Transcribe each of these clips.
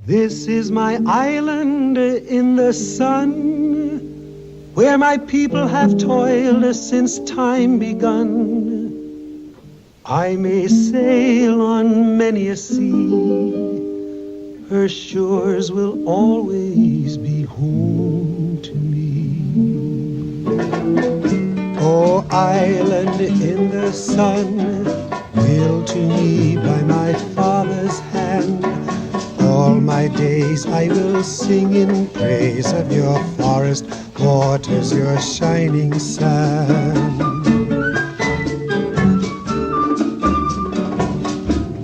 This is my island in the sun, where my people have toiled since time begun. I may sail on many a sea, her shores will always be home to me. Oh, island in the sun, built to me by my father's hand, all my days I will sing in praise of your forest waters, your shining sand.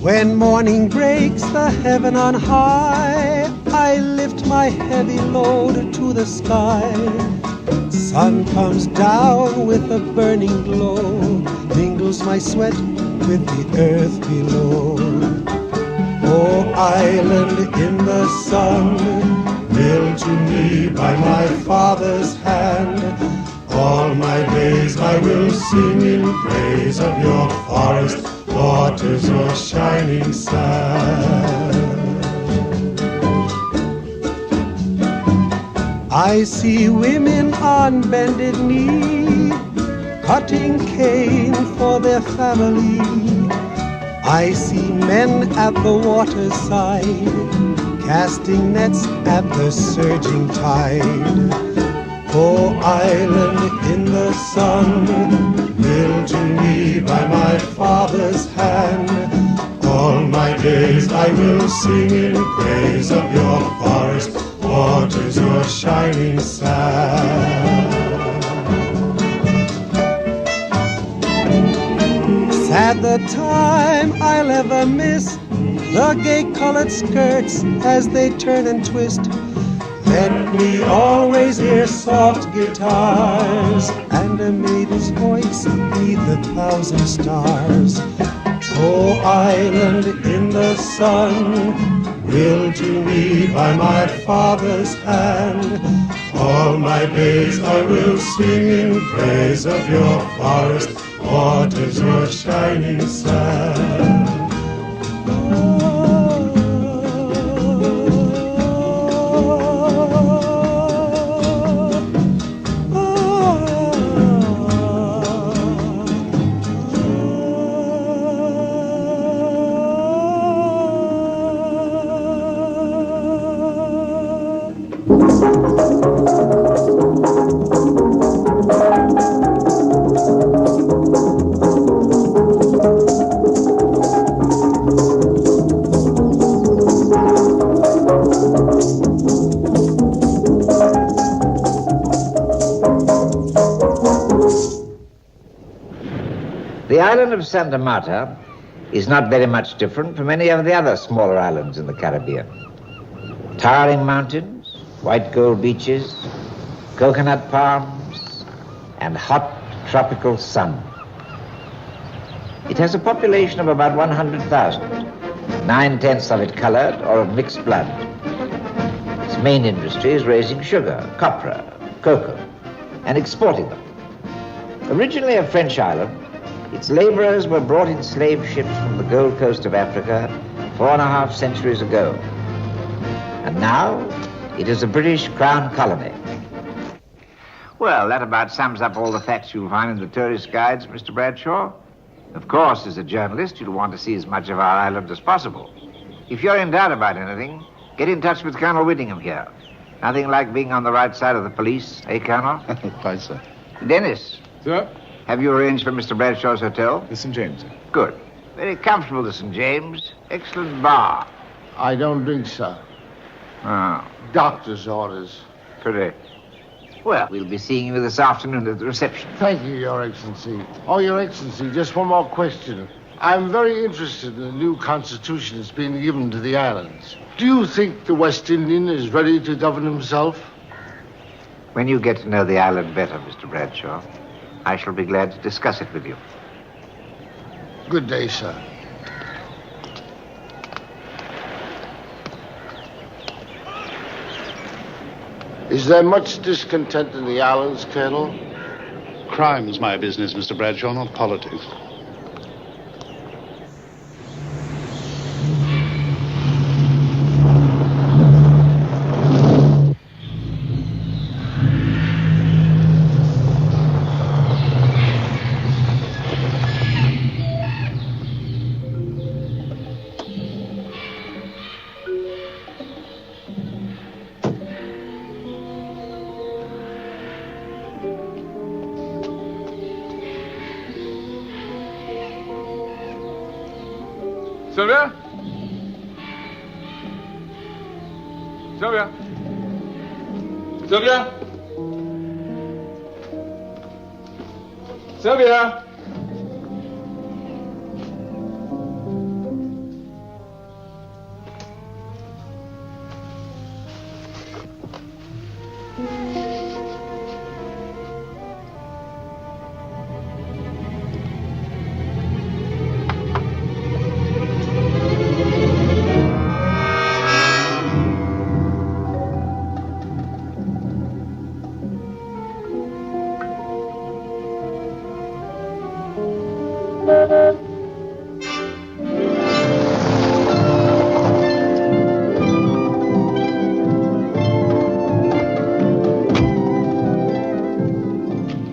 When morning breaks the heaven on high, I lift my heavy load to the sky. Sun comes down with a burning glow, mingles my sweat with the earth below. Oh, island in the sun, built to me by my father's hand, all my days I will sing in praise of your forest waters, your shining sand. I see women on bended knee, cutting cane for their family. I see men at the waterside, casting nets at the surging tide. Oh, island in the sun, built to me by my father's hand, all my days I will sing in praise of your forest waters, your shining sand. Sad the time I'll ever miss the gay-colored skirts as they turn and twist. Let me always hear soft guitars and a maiden's voice beneath 1,000 stars. Oh, island in the sun, built to me by my father's hand, all my days I will sing in praise of your forest waters, your shining sand. The island of Santa Marta is not very much different from any of the other smaller islands in the Caribbean. Towering mountains, white gold beaches, coconut palms, and hot tropical sun. It has a population of about 100,000, 9/10 of it colored or of mixed blood. Its main industry is raising sugar, copra, cocoa, and exporting them. Originally a French island, its laborers were brought in slave ships from the Gold Coast of Africa 4.5 centuries ago. And now it is a British Crown colony. Well, that about sums up all the facts you'll find in the tourist guides, Mr. Bradshaw. Of course, as a journalist, you'll want to see as much of our island as possible. If you're in doubt about anything, get in touch with Colonel Whittingham here. Nothing like being on the right side of the police, eh, Colonel? Right, sir. Dennis. Sir? Have you arranged for Mr. Bradshaw's hotel? The St. James, sir. Good. Very comfortable, the St. James. Excellent bar. I don't drink, sir. Oh, Doctor's orders. correct. Well, we'll be seeing you this afternoon at the reception. Thank you, Your Excellency. Oh, Your Excellency, just one more question. I'm very interested in the new constitution that's been given to the islands. Do you think the West Indian is ready to govern himself? When you get to know the island better, Mr. Bradshaw, I shall be glad to discuss it with you. Good day, sir. Is there much discontent in the islands, Colonel? Crime's my business, Mr. Bradshaw, not politics. Sylvia? Sylvia? Sylvia? Sylvia?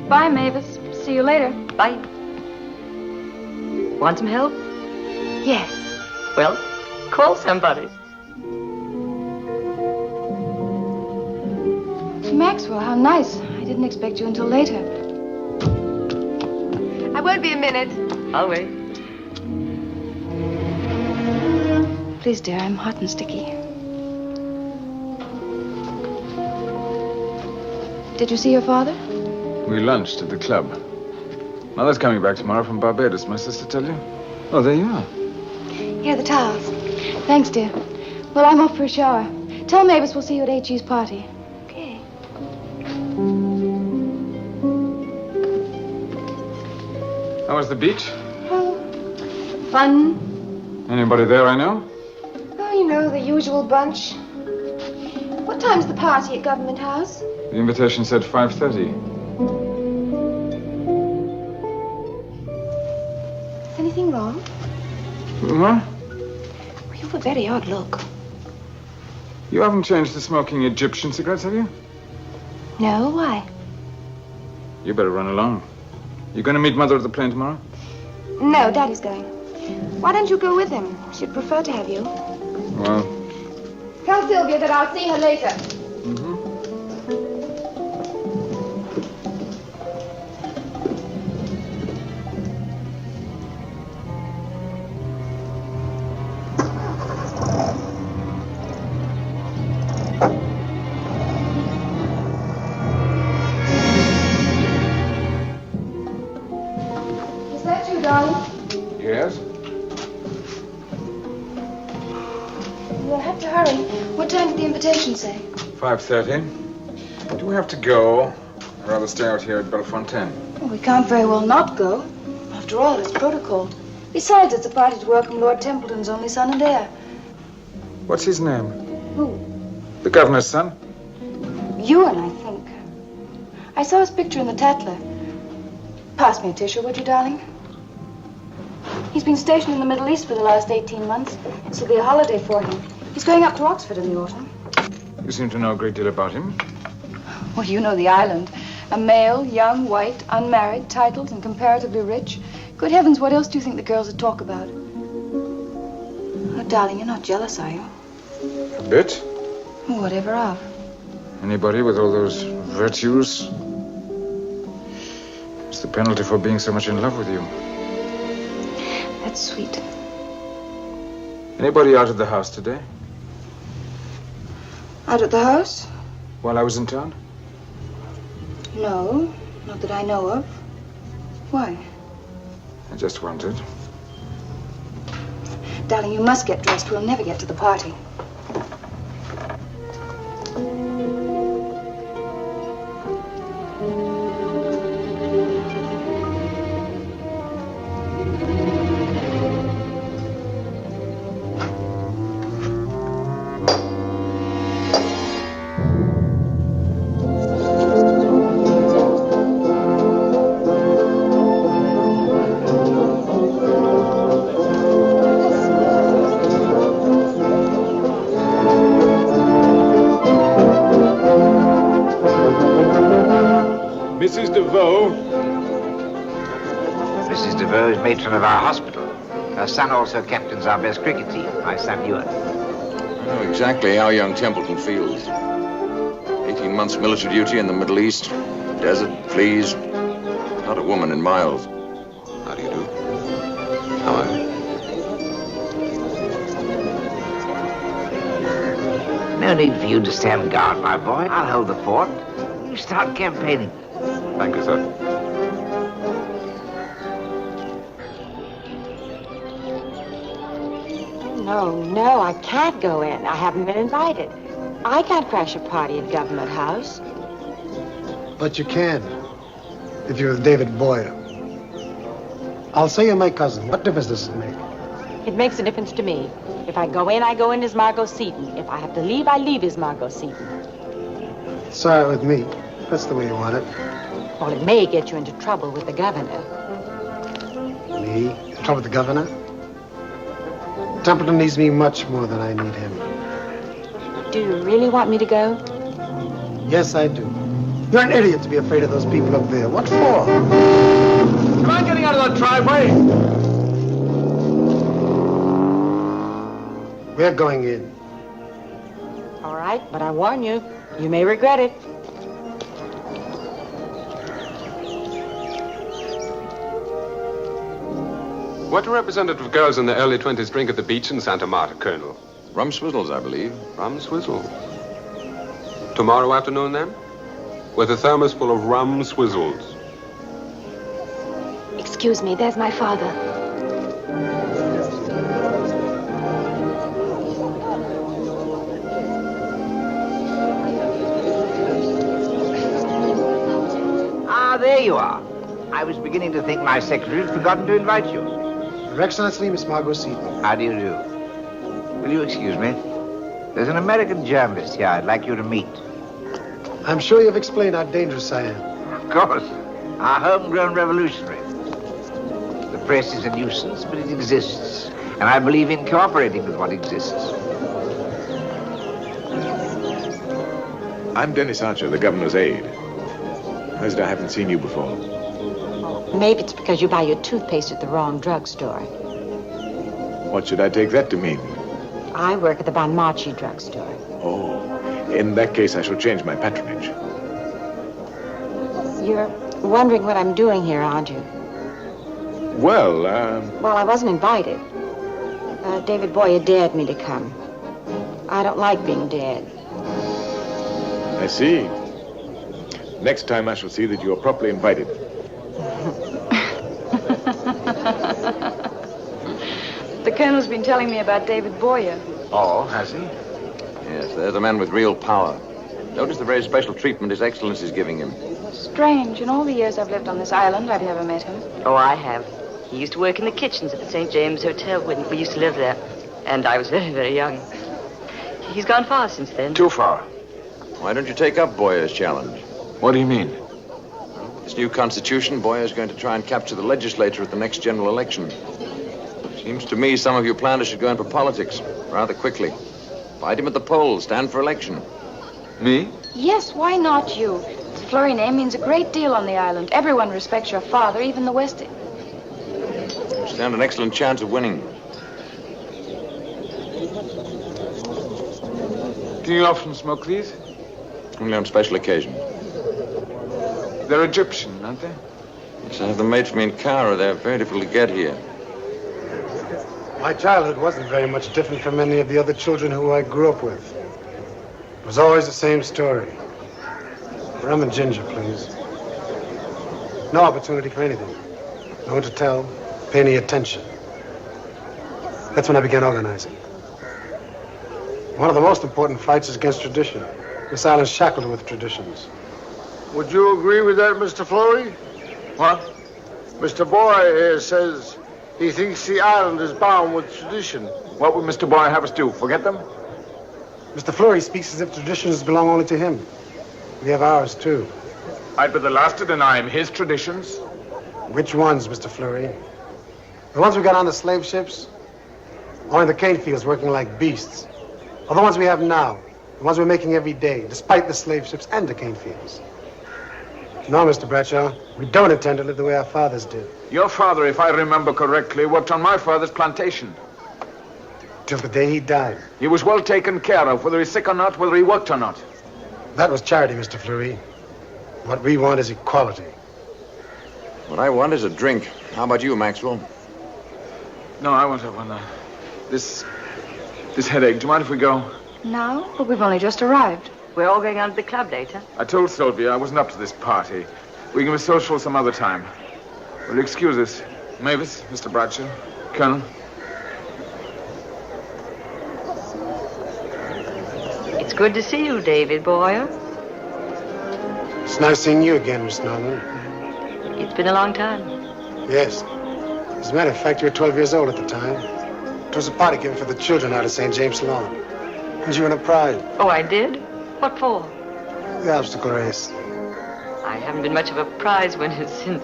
Bye, Mavis. See you later. Bye. Want some help? Yes. Well, call somebody. Maxwell, how nice. I didn't expect you until later. I won't be a minute. I'll wait. Please, dear, I'm hot and sticky. Did you see your father? We lunched at the club. Mother's coming back tomorrow from Barbados. My sister tell you? Oh, there you are. Here are the towels. Thanks, dear. Well, I'm off for a shower. Tell Mavis we'll see you at H.E.'s party. Okay. How was the beach? Oh, fun. Anybody there I know? Oh, you know, the usual bunch. What time's the party at Government House? The invitation said 5:30. Is anything wrong? What? Well, you have a very odd look. You haven't changed to smoking Egyptian cigarettes, have you? No, why? You better run along. You going to meet Mother at the plane tomorrow? No, Daddy's going. Why don't you go with him? She'd prefer to have you. Well... Tell Sylvia that I'll see her later. Mm-hmm. Is that you, darling? Yes? You'll have to hurry. What time did the invitation say? 5:30. Do we have to go? I'd rather stay out here at Bellefontaine. Well, we can't very well not go. After all, it's protocol. Besides, it's a party to welcome Lord Templeton's only son and heir. What's his name? Who? The governor's son? Ewan, I think. I saw his picture in the Tatler. Pass me a tissue, would you, darling? He's been stationed in the Middle East for the last 18 months. This will be a holiday for him. He's going up to Oxford in the autumn. You seem to know a great deal about him. Well, you know the island. A male, young, white, unmarried, titled, and comparatively rich. Good heavens, what else do you think the girls would talk about? Oh, darling, you're not jealous, are you? A bit. Whatever of. Anybody with all those virtues? It's the penalty for being so much in love with you. That's sweet. Anybody out of the house today? Out at the house? While I was in town? No, not that I know of. Why? I just wondered. Darling, you must get dressed. We'll never get to the party. Matron of our hospital. Her son also captains our best cricket team, my son Ewan. I know exactly how young Templeton feels. 18 months military duty in the Middle East, desert, fleas, not a woman in miles. How do you do? How are you? No need for you to stand guard, my boy. I'll hold the fort. You start campaigning. Thank you, sir. No, I can't go in. I haven't been invited. I can't crash a party at Government House. But you can, if you're with David Boyer. I'll say you're my cousin. What difference does it make? It makes a difference to me. If I go in as Margot Seaton. If I have to leave, I leave as Margot Seaton. It's all right with me. That's the way you want it. Well, it may get you into trouble with the governor. Me? In trouble with the governor? Templeton needs me much more than I need him. Do you really want me to go? Yes, I do. You're an idiot to be afraid of those people up there. What for? Am I getting out of that driveway? We're going in. All right, but I warn you, you may regret it. What do representative girls in their early 20s drink at the beach in Santa Marta, Colonel? Rum swizzles, I believe. Rum swizzle. Tomorrow afternoon, then? With a thermos full of rum swizzles. Excuse me, there's my father. Ah, there you are. I was beginning to think my secretary had forgotten to invite you. Your Excellency, Miss Margot Seaton. How do you do? Will you excuse me? There's an American journalist here I'd like you to meet. I'm sure you've explained how dangerous I am. Of course. Our homegrown revolutionary. The press is a nuisance, but it exists. And I believe in cooperating with what exists. I'm Dennis Archer, the governor's aide. How is it I haven't seen you before? Maybe it's because you buy your toothpaste at the wrong drugstore. What should I take that to mean? I work at the Bonmaci drugstore. Oh, in that case, I shall change my patronage. You're wondering what I'm doing here, aren't you? Well, Well, I wasn't invited. David Boyer dared me to come. I don't like being dared. I see. Next time I shall see that you are properly invited. The Colonel's been telling me about David Boyer. Oh, has he? Yes, there's a man with real power. Notice the very special treatment His Excellency is giving him. Strange. In all the years I've lived on this island, I've never met him. Oh, I have. He used to work in the kitchens at the St. James Hotel when we used to live there. And I was very, very young. He's gone far since then. Too far. Why don't you take up Boyer's challenge? What do you mean? This new constitution, Boyer's going to try and capture the legislature at the next general election. Seems to me some of you planners should go in for politics rather quickly. Fight him at the polls, stand for election. Me? Yes, why not you? The Flurry name means a great deal on the island. Everyone respects your father, even the West. You stand an excellent chance of winning. Do you often smoke these? Only on special occasions. They're Egyptian, aren't they? Yes, I have them made for me in Cairo. They're very difficult to get here. My childhood wasn't very much different from any of the other children who I grew up with. It was always the same story. Rum and ginger, please. No opportunity for anything. No one to tell, pay any attention. That's when I began organizing. One of the most important fights is against tradition. This island's shackled with traditions. Would you agree with that, Mr. Flurry? What? Mr. Boyer here says he thinks the island is bound with tradition. What would Mr. Boyer have us do? Forget them? Mr. Flurry speaks as if traditions belong only to him. We have ours, too. I'd be the last to deny him his traditions. Which ones, Mr. Flurry? The ones we got on the slave ships? Or in the cane fields working like beasts? Or the ones we have now? The ones we're making every day, despite the slave ships and the cane fields? No, Mr. Bradshaw, we don't intend to live the way our fathers did. Your father, if I remember correctly, worked on my father's plantation. Till the day he died. He was well taken care of, whether he's sick or not, whether he worked or not. That was charity, Mr. Fleury. What we want is equality. What I want is a drink. How about you, Maxwell? No, I won't have one. This headache. Do you mind if we go? Now? But we've only just arrived. We're all going out to the club later. I told Sylvia I wasn't up to this party. We can be social some other time. Will you excuse us? Mavis, Mr. Bradshaw, Colonel. It's good to see you, David Boyer. It's nice seeing you again, Miss Norman. It's been a long time. Yes. As a matter of fact, you were 12 years old at the time. It was a party given for the children out of St. James' Lawn. And you won a prize. Oh, I did? What for? The obstacle race. I haven't been much of a prize winner since.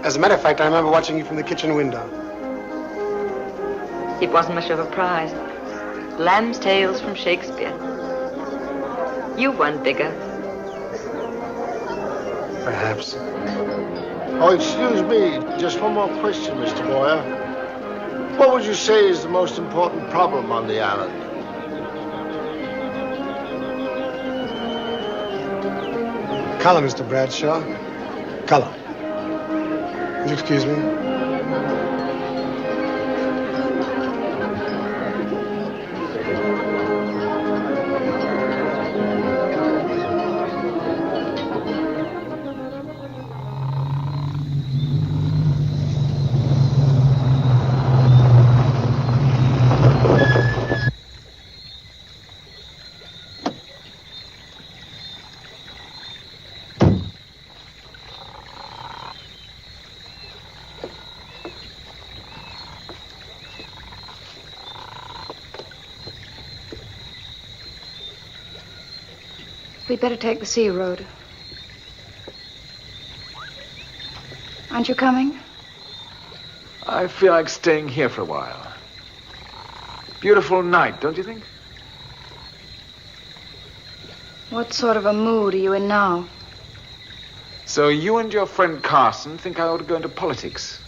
As a matter of fact, I remember watching you from the kitchen window. It wasn't much of a prize. Lamb's Tales from Shakespeare. You won bigger. Perhaps. Oh, excuse me. Just one more question, Mr. Boyer. What would you say is the most important problem on the island? Color, Mr. Bradshaw. Color. Would you excuse me? We'd better take the sea road. Aren't you coming? I feel like staying here for a while. Beautiful night, don't you think? What sort of a mood are you in now? So you and your friend Carson think I ought to go into politics?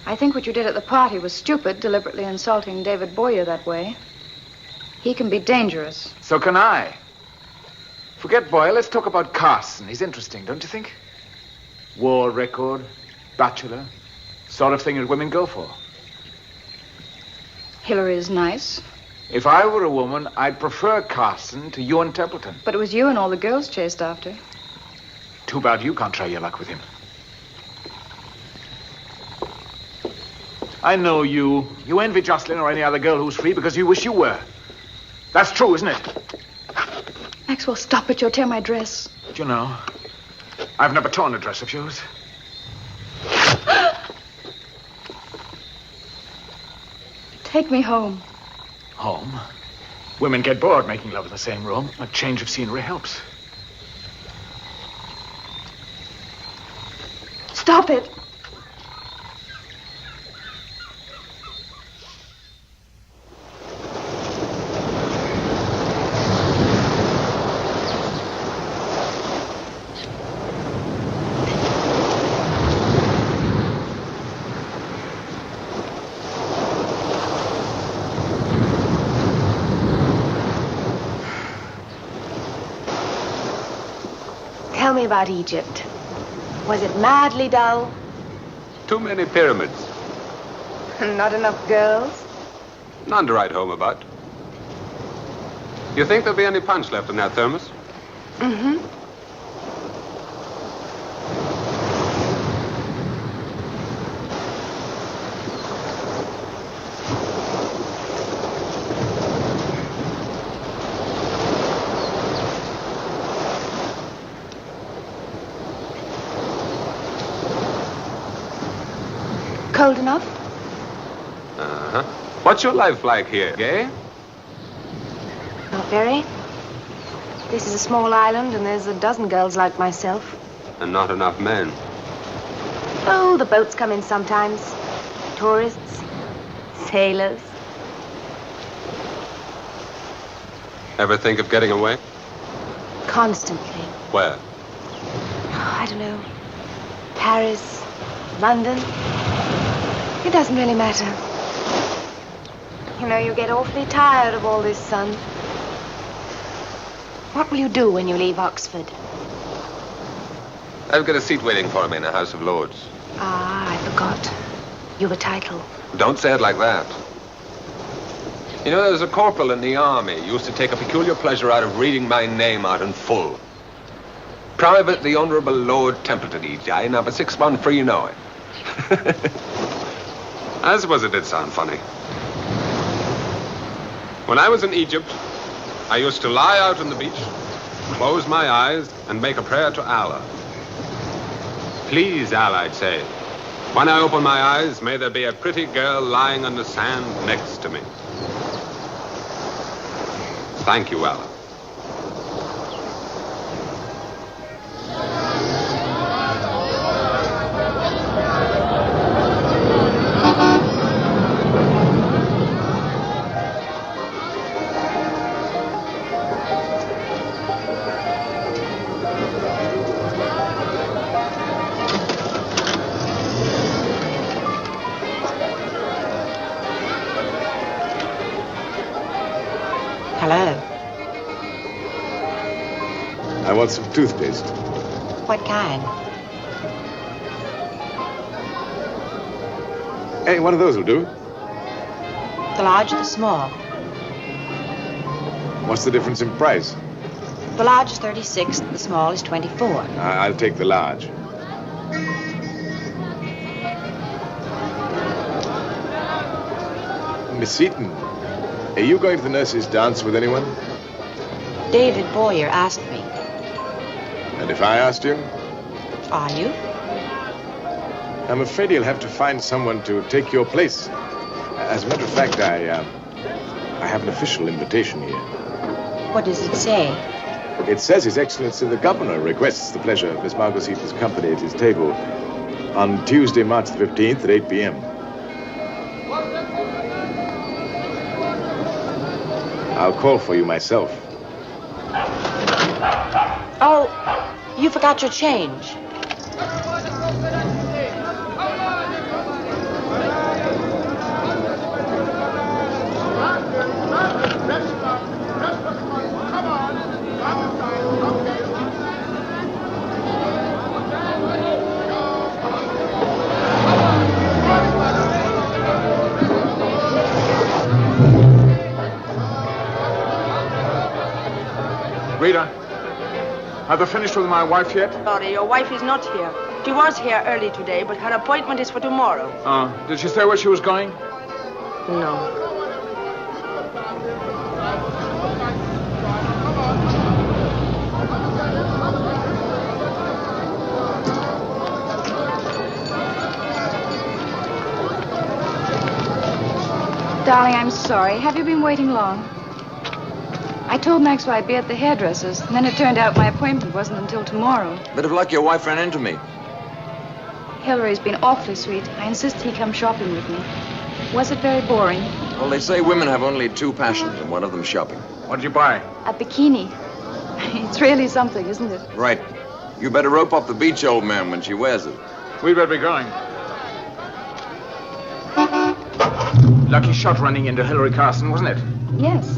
I think what you did at the party was stupid, deliberately insulting David Boyer that way. He can be dangerous. So can I. Forget Boyer, let's talk about Carson. He's interesting, don't you think? War record, bachelor, sort of thing that women go for. Hillary is nice. If I were a woman, I'd prefer Carson to you and Templeton. But it was you and all the girls chased after. Too bad you can't try your luck with him. I know you. You envy Jocelyn or any other girl who's free because you wish you were. That's true, isn't it? Maxwell, stop it. You'll tear my dress. But you know, I've never torn a dress of yours. Take me home. Home? Women get bored making love in the same room. A change of scenery helps. Stop it. Tell me about Egypt. Was it madly dull? Too many pyramids. Not enough girls? None to write home about. You think there'll be any punch left in that thermos? Mm-hmm. Cold enough? Uh-huh. What's your life like here, gay? Not very. This is a small island, and there's a dozen girls like myself. And not enough men. Oh, the boats come in sometimes. Tourists, sailors. Ever think of getting away? Constantly. Where? Oh, I don't know. Paris, London. It doesn't really matter. You know, you get awfully tired of all this sun. What will you do when you leave Oxford? I've got a seat waiting for me in the House of Lords. Ah, I forgot. You've a title. Don't say it like that. You know, there was a corporal in the army who used to take a peculiar pleasure out of reading my name out in full. Private the Honourable Lord Templeton, E.J., number 61309. I suppose it did sound funny. When I was in Egypt, I used to lie out on the beach, close my eyes, and make a prayer to Allah. Please, Allah, I'd say, when I open my eyes, may there be a pretty girl lying on the sand next to me. Thank you, Allah. Hello. I want some toothpaste. What kind? Hey, one of those will do. The large or the small? What's the difference in price? The large is 36, the small is 24. I'll take the large. Miss Seaton, are you going to the nurse's dance with anyone? David Boyer asked me. And if I asked you? Are you? I'm afraid you'll have to find someone to take your place. As a matter of fact, I have an official invitation here. What does it say? It says His Excellency the Governor requests the pleasure of Miss Margot Seaton's company at his table on Tuesday, March the 15th at 8 p.m. I'll call for you myself. Oh, you forgot your change. Rita, have you finished with my wife yet? Sorry, your wife is not here. She was here early today, but her appointment is for tomorrow. Did she say where she was going? No. Darling, I'm sorry. Have you been waiting long? I told Maxwell I'd be at the hairdresser's, and then it turned out my appointment wasn't until tomorrow. Bit of luck your wife ran into me. Hillary's been awfully sweet. I insist he come shopping with me. Was it very boring? Well, they say women have only two passions, and one of them shopping. What did you buy? A bikini. It's really something, isn't it? Right. You better rope up the beach, old man, when she wears it. We'd better be going. Lucky shot running into Hillary Carson, wasn't it? Yes.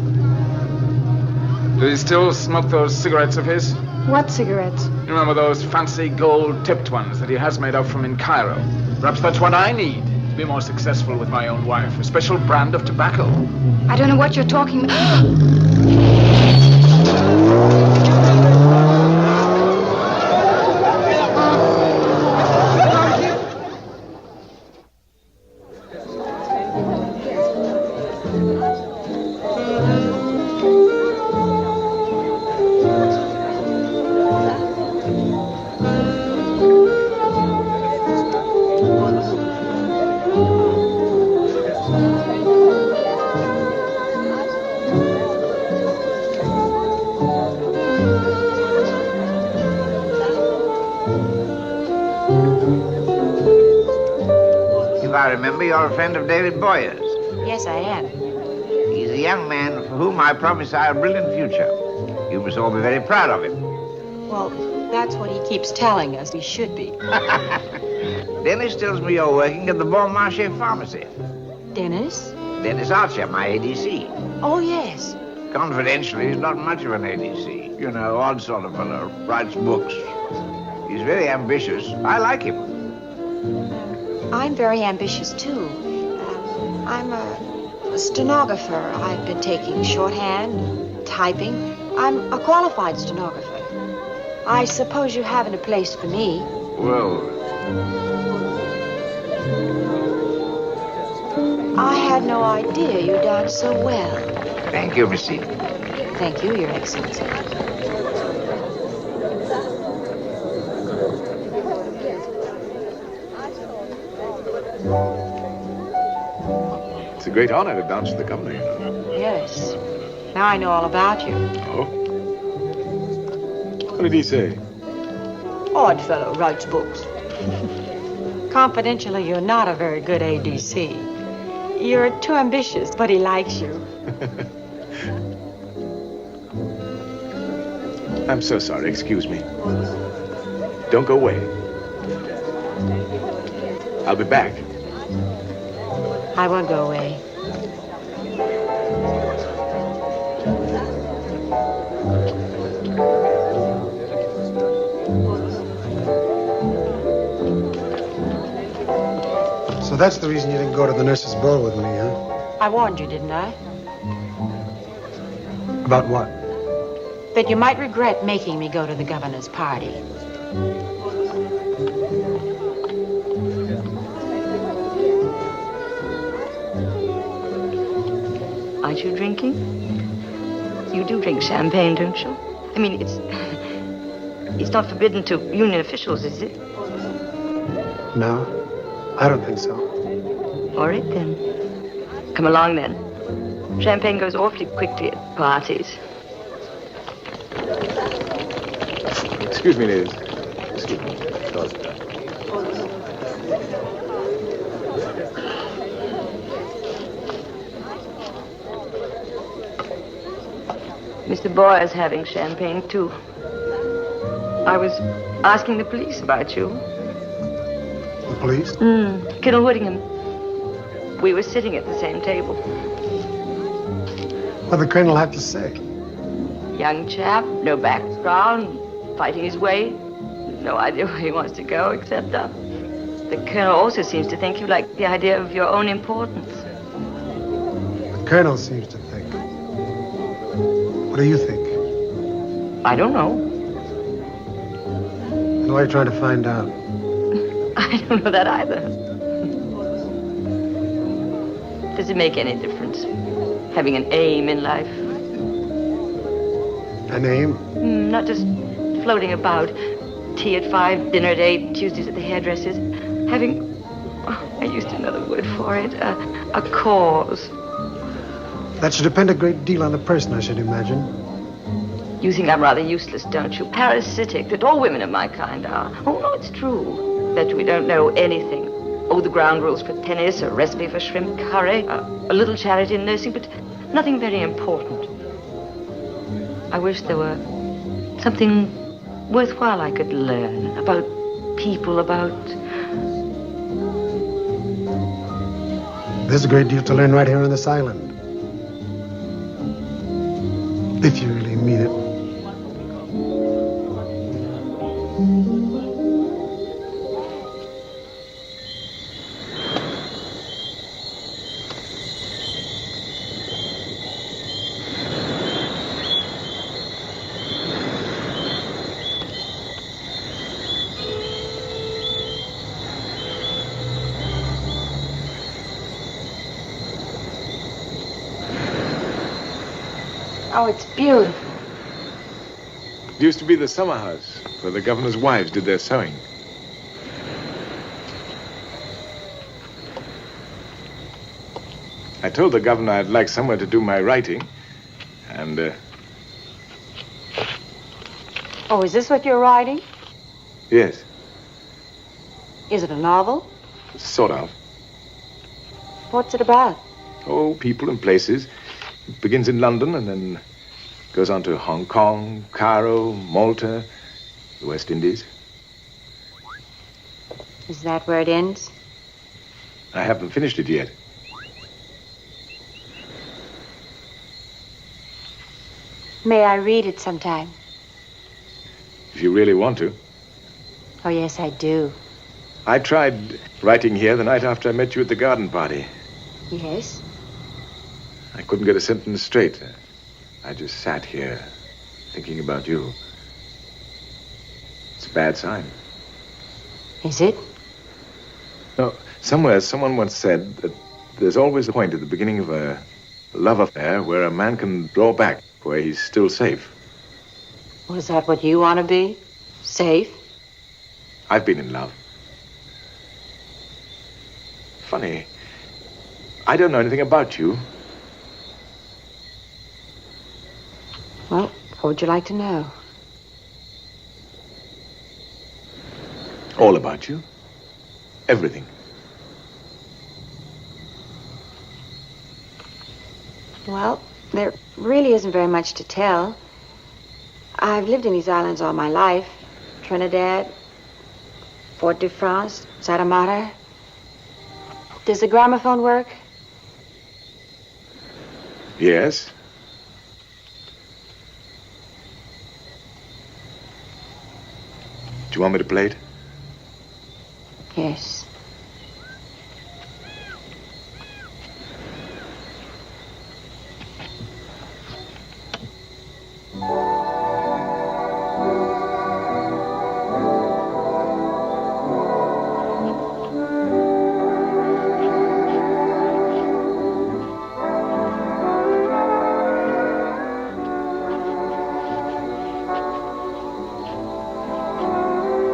Do he still smoke those cigarettes of his? What cigarettes? You remember those fancy gold-tipped ones that he has made up from in Cairo? Perhaps that's what I need to be more successful with my own wife. A special brand of tobacco. I don't know what you're talking about. I remember you're a friend of David Boyer's. Yes, I am. He's a young man for whom I promise a brilliant future. You must all be very proud of him. Well, that's what he keeps telling us we should be. Dennis tells me you're working at the Bon Marché pharmacy. Dennis? Dennis Archer, my ADC. Oh, yes. Confidentially, he's not much of an ADC. You know, odd sort of fellow, writes books. He's very ambitious. I like him. I'm very ambitious, too. I'm A stenographer. I've been taking shorthand, typing. I'm a qualified stenographer. I suppose you haven't a place for me. Well, I had no idea you danced so well. Thank you, Merci. Thank you, Your Excellency. It's a great honor to dance with the governor, you know. Yes. Now I know all about you. Oh? What did he say? Odd fellow, writes books. Confidentially, you're not a very good ADC. You're too ambitious, but he likes you. I'm so sorry, excuse me. Don't go away. I'll be back. I won't go away. So that's the reason you didn't go to the nurses' ball with me, huh? I warned you, didn't I? About what? That you might regret making me go to the governor's party. Aren't you drinking? You do drink champagne, don't you? I mean, it's not forbidden to union officials, is it? No, I don't think so. All right, then. Come along, then. Champagne goes awfully quickly at parties. Excuse me, ladies. Excuse me. Mr. Boyer's having champagne, too. I was asking the police about you. The police? Colonel Whittingham. We were sitting at the same table. What did the colonel have to say? Young chap, no background, fighting his way. No idea where he wants to go, except up. The colonel also seems to think you like the idea of your own importance. The colonel seems to think. What do you think? I don't know. And why are you trying to find out? I don't know that either. Does it make any difference? Having an aim in life? An aim? Not just floating about. Tea at 5, dinner at 8, Tuesdays at the hairdresser's. Having, I used another word for it, a cause. That should depend a great deal on the person, I should imagine. You think I'm rather useless, don't you? Parasitic, that all women of my kind are. Oh, no, it's true. That we don't know anything. Oh, the ground rules for tennis, a recipe for shrimp curry, a little charity in nursing, but nothing very important. I wish there were something worthwhile I could learn about people, about... There's a great deal to learn right here on this island. If you really mean it. Oh, it's beautiful. It used to be the summer house where the governor's wives did their sewing. I told the governor I'd like somewhere to do my writing, and, Oh, is this what you're writing? yes, Is it a novel? sort of. What's it about? Oh, people and places. It begins in London and then goes on to Hong Kong, Cairo, Malta, the West Indies. Is that where it ends? I haven't finished it yet. May I read it sometime? If you really want to. Oh, yes, I do. I tried writing here the night after I met you at the garden party. Yes? I couldn't get a sentence straight. I just sat here thinking about you. It's a bad sign. Is it? No, somewhere someone once said that there's always a point at the beginning of a love affair where a man can draw back, where he's still safe. Well, is that what you want to be? Safe? I've been in love. Funny. I don't know anything about you. Well, what would you like to know? All about you. Everything. Well, there really isn't very much to tell. I've lived in these islands all my life. Trinidad, Fort de France, Santa Marta. Does the gramophone work? Yes. Do you want me to play it? Yes.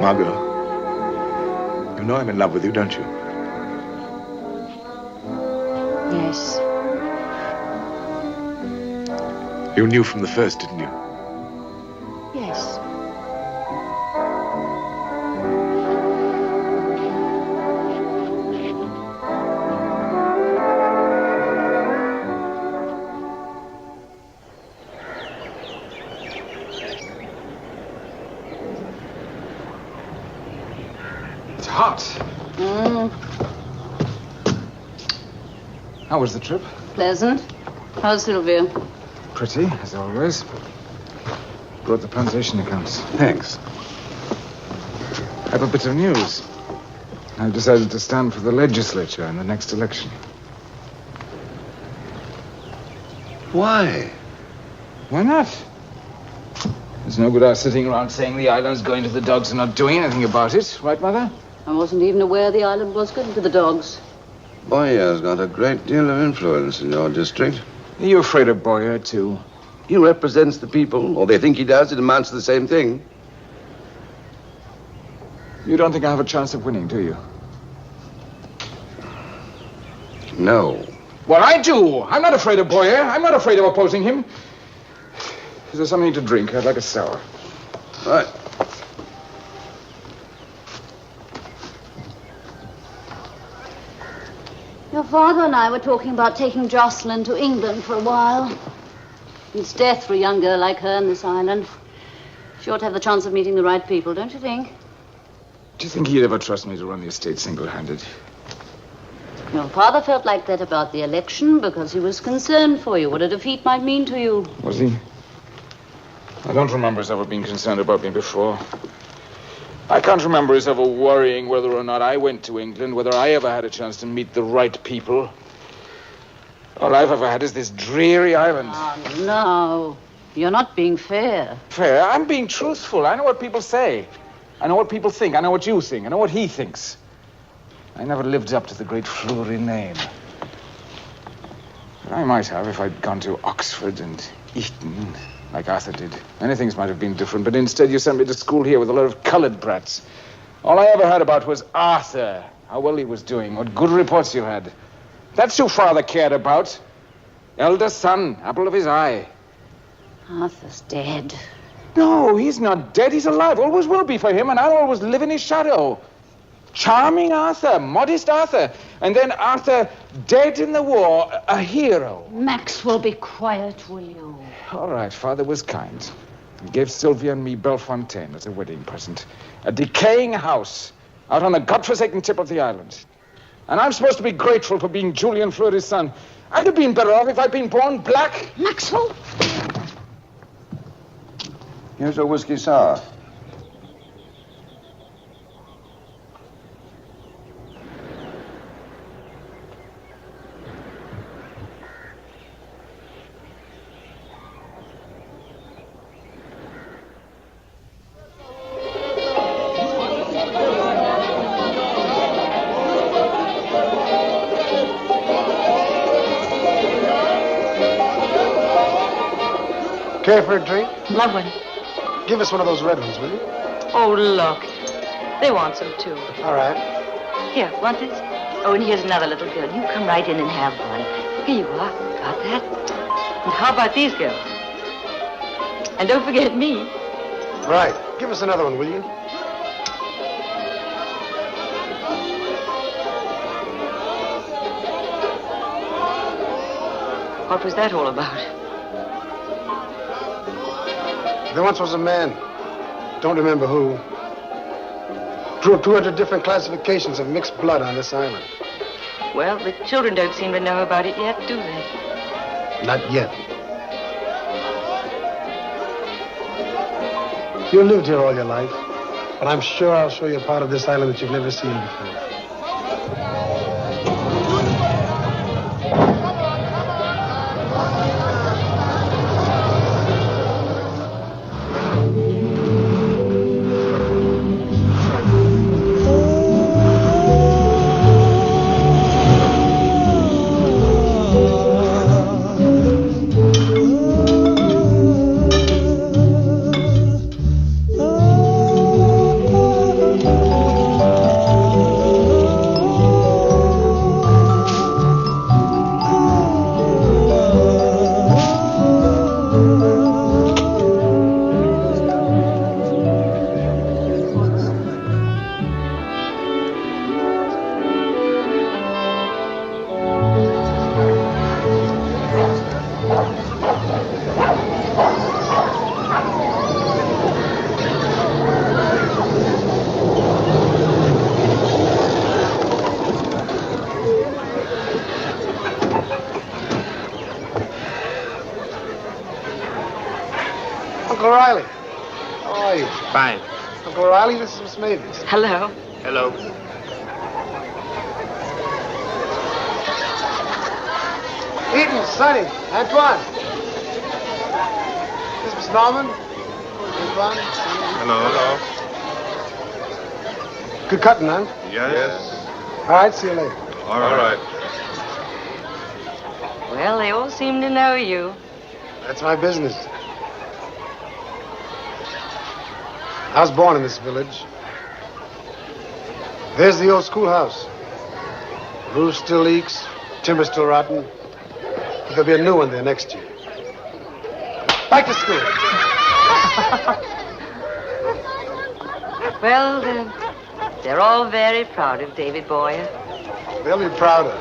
Margot, you know I'm in love with you, don't you? Yes. You knew from the first, didn't you? Yes. Hot. How was the trip? Pleasant. How's Sylvia? Pretty, as always. Brought the plantation accounts. Thanks. I have a bit of news. I've decided to stand for the legislature in the next election. Why? Why not? There's no good us sitting around saying the island's going to the dogs and not doing anything about it. Right, Mother? I wasn't even aware the island was going to the dogs. Boyer's got a great deal of influence in your district. Are you afraid of Boyer, too? He represents the people, or they think he does. It amounts to the same thing. You don't think I have a chance of winning, do you? No. Well, I do. I'm not afraid of Boyer. I'm not afraid of opposing him. Is there something to drink? I'd like a sour. Right. Your father and I were talking about taking Jocelyn to England for a while. It's death for a young girl like her in this island. She ought to have the chance of meeting the right people, don't you think? Do you think he'd ever trust me to run the estate single-handed? Your father felt like that about the election because he was concerned for you, what a defeat might mean to you. Was he? I don't remember us ever being concerned about me before. I can't remember us ever worrying whether or not I went to England, whether I ever had a chance to meet the right people. All I've ever had is this dreary island. Oh, no. You're not being fair. Fair? I'm being truthful. I know what people say. I know what people think. I know what you think. I know what he thinks. I never lived up to the great Fleury name. But I might have if I'd gone to Oxford and Eton, like Arthur did. Many things might have been different, but instead you sent me to school here with a lot of colored brats. All I ever heard about was Arthur, how well he was doing, what good reports you had. That's who Father cared about. Elder son, apple of his eye. Arthur's dead. No, he's not dead. He's alive. Always will be for him, and I'll always live in his shadow. Charming Arthur, modest Arthur, and then Arthur dead in the war, a hero. Maxwell, be quiet, will you? All right, Father was kind. He gave Sylvia and me Bellefontaine as a wedding present. A decaying house out on the godforsaken tip of the island. And I'm supposed to be grateful for being Julian Fleury's son. I'd have been better off if I'd been born black. Maxwell! Here's a whiskey sour. Care for a drink? Love one. Give us one of those red ones, will you? Oh, look. They want some, too. All right. Here, want this? Oh, and here's another little girl. You come right in and have one. Here you are. Got that? And how about these girls? And don't forget me. Right. Give us another one, will you? What was that all about? There once was a man, don't remember who, drew up 200 different classifications of mixed blood on this island. Well, the children don't seem to know about it yet, do they? Not yet. You lived here all your life, but I'm sure I'll show you a part of this island that you've never seen before. Uncle Riley. How are you? Fine. Uncle Riley, this is Miss Mavis. Hello. Hello. Eden, Sonny, Antoine. This is Miss Norman. Antoine. Hello. Good cutting, huh? Yes. All right, see you later. All right. Well, they all seem to know you. That's my business. I was born in this village. There's the old schoolhouse. The roof still leaks, timber still rotten. But there'll be a new one there next year. Back to school. Well, they're all very proud of David Boyer. They'll be prouder.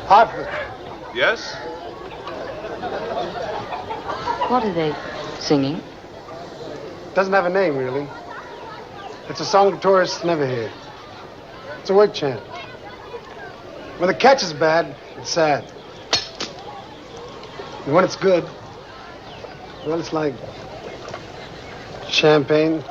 Hartford. Yes? What are they singing? Doesn't have a name, really. It's a song the tourists never hear. It's a word chant. When the catch is bad, it's sad. And when it's good, well, it's like champagne.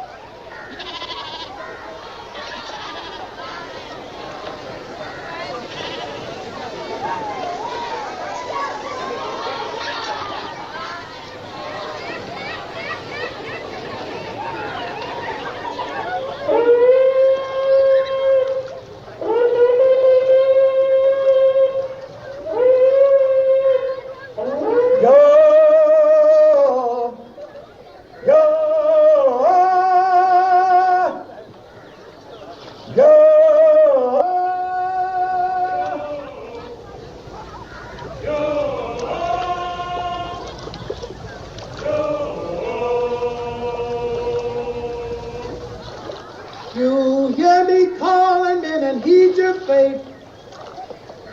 You hear me calling, men, and heed your fate.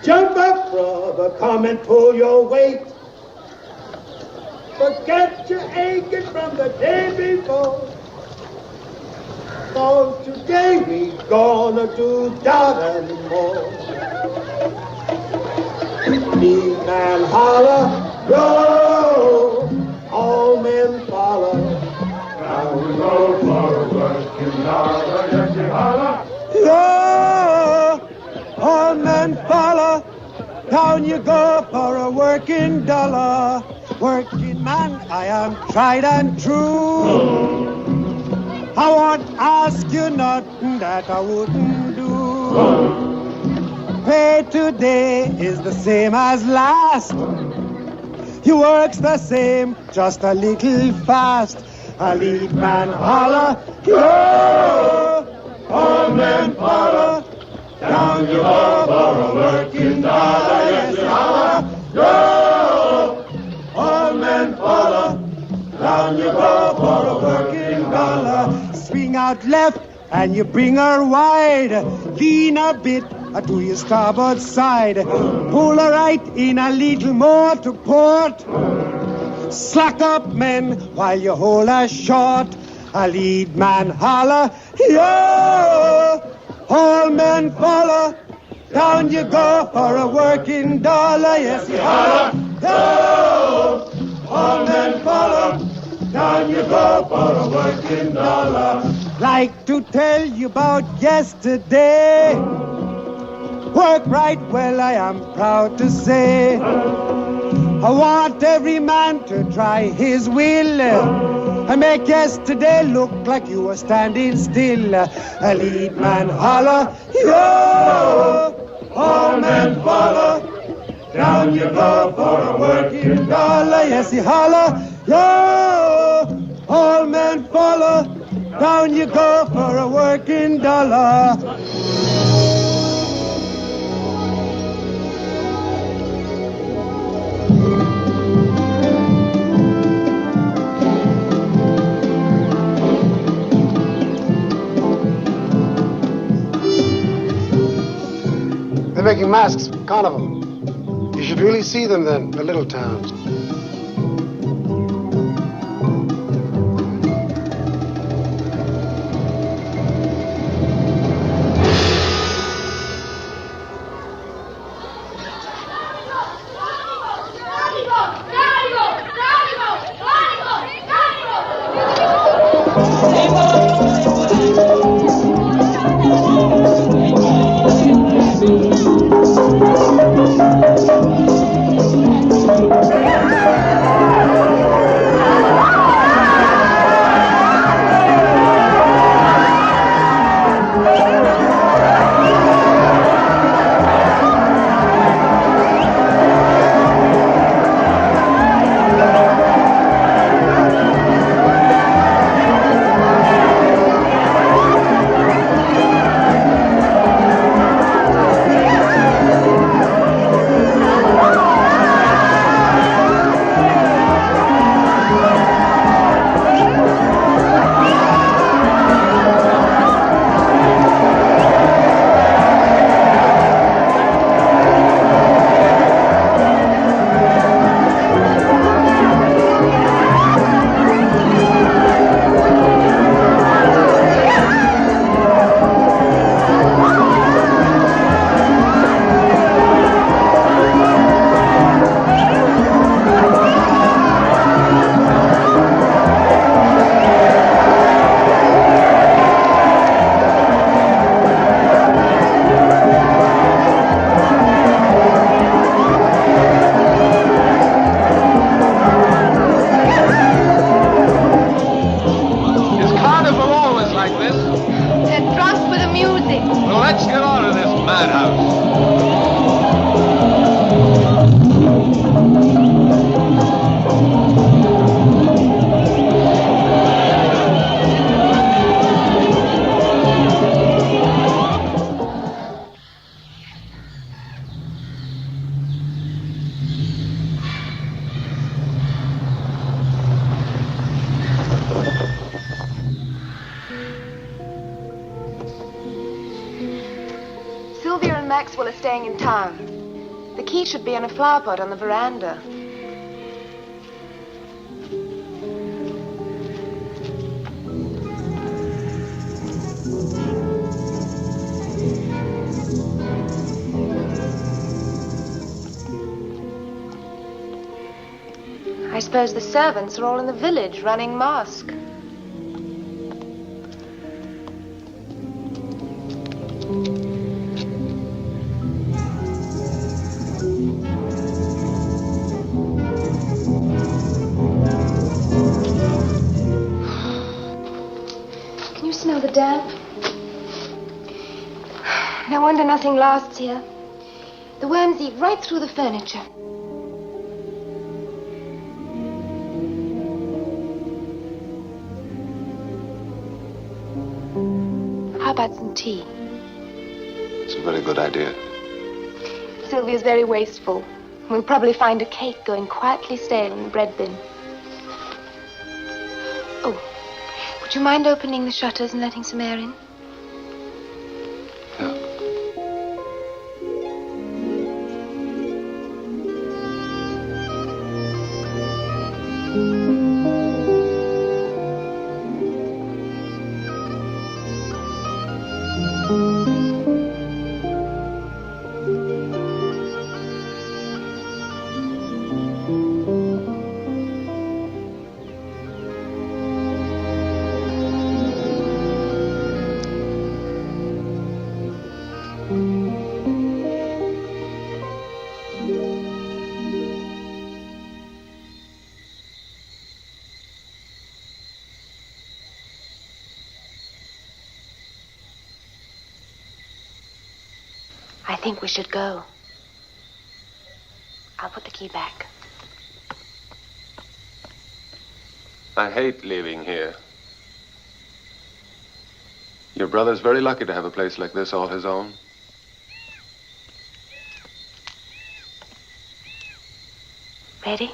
Jump up, brother, come and pull your weight. Forget your aching from the day before. So today we gonna do that and more. Big man holler, go, all men follow. Now we go for a working dollar, yes you holler. Go, all men follow. Down you go for a working dollar. Working man, I am tried and true. I won't ask you nothing that I wouldn't do. Pay today is the same as last. You works the same, just a little fast. A lead man holler, yo! All men follow. Down you go for a working dollar, yes you holler, yo! All men follow. Down you go for a working dollar. Swing out left and you bring her wide. Lean a bit to your starboard side. Pull her right in a little more to port. Slack up, men, while you hold her short. A lead man holler, yo! All men follow. Down you go for a working dollar, yes you holler, yo! All men follow. Down you go for a working dollar. Like to tell you about yesterday. Work right well, I am proud to say. I want every man to try his will. And make yesterday look like you were standing still. A lead man holler, yo! All men follow. Down you go for a working dollar, yes he holler, yo! All men follow. Down you go for a working dollar. They're making masks for carnival. You should really see them then, the little towns. Maxwell are staying in town. The key should be in a flower pot on the veranda. suppose the servants are all in the village running mosque. Can you smell the damp? No wonder nothing lasts here. The worms eat right through the furniture. How about some tea? It's a very good idea. Sylvia's very wasteful. We'll probably find a cake going quietly stale in the bread bin. Oh, would you mind opening the shutters and letting some air in? I think we should go. I'll put the key back. I hate leaving here. Your brother's very lucky to have a place like this all his own. Ready?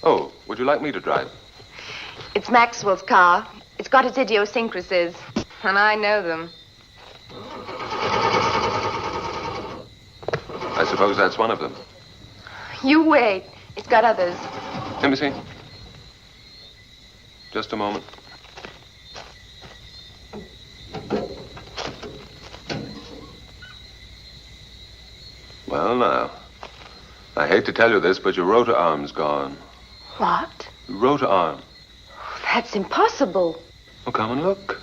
Oh, would you like me to drive? It's Maxwell's car. It's got its idiosyncrasies, and I know them. I suppose that's one of them. You wait. It's got others. Let me see. Just a moment. Well, now, I hate to tell you this, but your rotor arm's gone. What? Rotor arm. That's impossible. Well, come and look.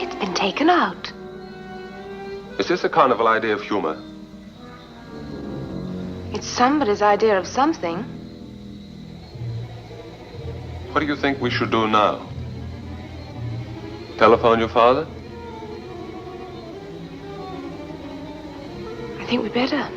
It's been taken out. Is this a carnival idea of humor? It's somebody's idea of something. What do you think we should do now? Telephone your father? I think we better.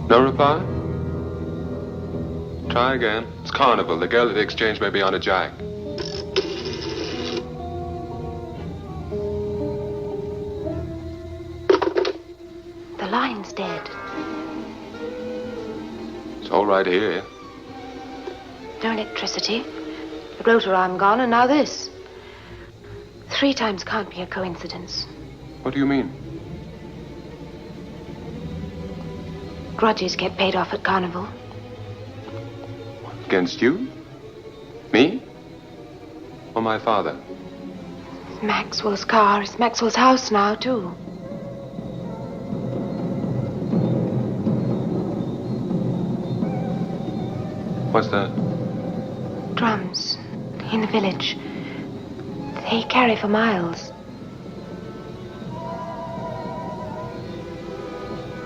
No reply? Try again. It's carnival. The girl at the exchange may be on a jag. The line's dead. It's all right here. No electricity. The rotor arm gone, and now this. 3 times can't be a coincidence. What do you mean? Grudges get paid off at carnival. Against you? Me? Or my father? Maxwell's car. It's Maxwell's house now, too. What's that? Drums. In the village. They carry for miles.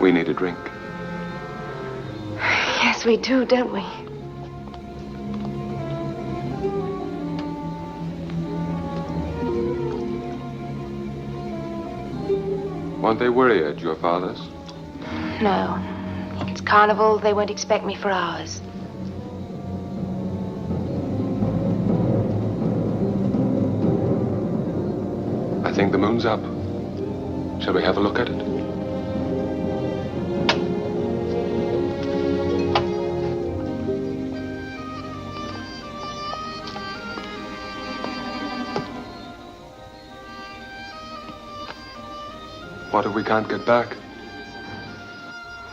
We need a drink. Yes, we do, don't we? Won't they worry at your father's? No. It's carnival. They won't expect me for hours. think the moon's up. Shall we have a look at it? What if we can't get back?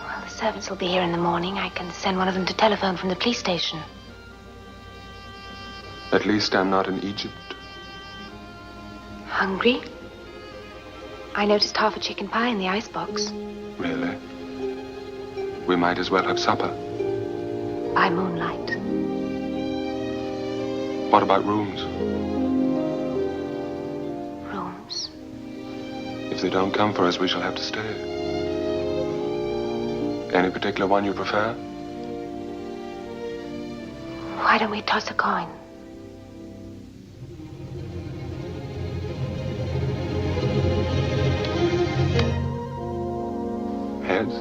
Well, the servants will be here in the morning. I can send one of them to telephone from the police station. At least I'm not in Egypt. Hungry? I noticed half a chicken pie in the icebox. Really? We might as well have supper. By moonlight. What about rooms? Rooms? If they don't come for us, we shall have to stay. Any particular one you prefer? Why don't we toss a coin? Heads?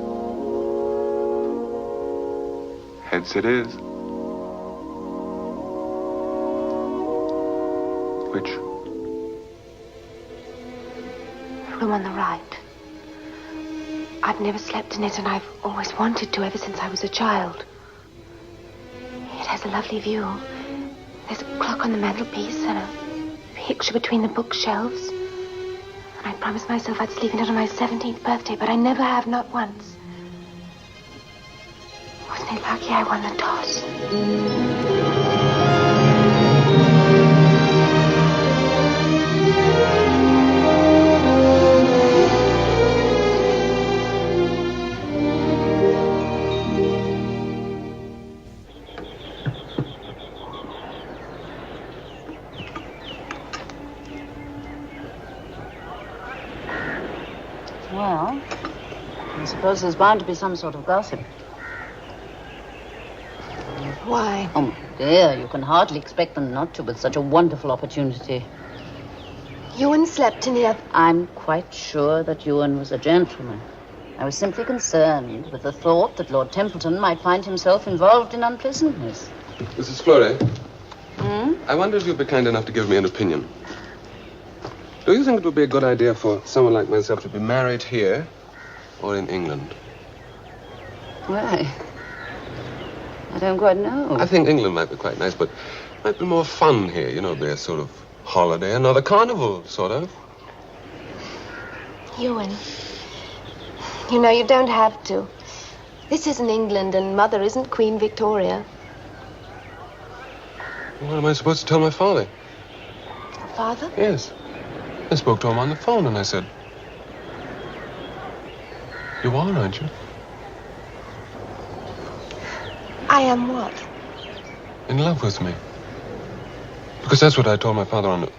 Heads it is. Which? The room on the right. I've never slept in it, and I've always wanted to ever since I was a child. It has a lovely view. There's a clock on the mantelpiece and a picture between the bookshelves. And I promised myself I'd sleep in it on my 17th birthday, but I never have, not once. Wasn't it lucky I won the toss? Well, I suppose there's bound to be some sort of gossip. Why? Oh, dear, you can hardly expect them not to with such a wonderful opportunity. Ewan slept in here. I'm quite sure that Ewan was a gentleman. I was simply concerned with the thought that Lord Templeton might find himself involved in unpleasantness. Mrs. Florey, Hmm? I wonder if you'd be kind enough to give me an opinion. Do you think it would be a good idea for someone like myself to be married here or in England? Why? I don't quite know. I think England might be quite nice, but it might be more fun here. You know, be a sort of holiday, another carnival, sort of. Ewan, you know, you don't have to. This isn't England, and Mother isn't Queen Victoria. What am I supposed to tell my father? Your father? Yes. I spoke to him on the phone, and I said, "You are, aren't you? I am what? In love with me?" Because that's what I told my father on the...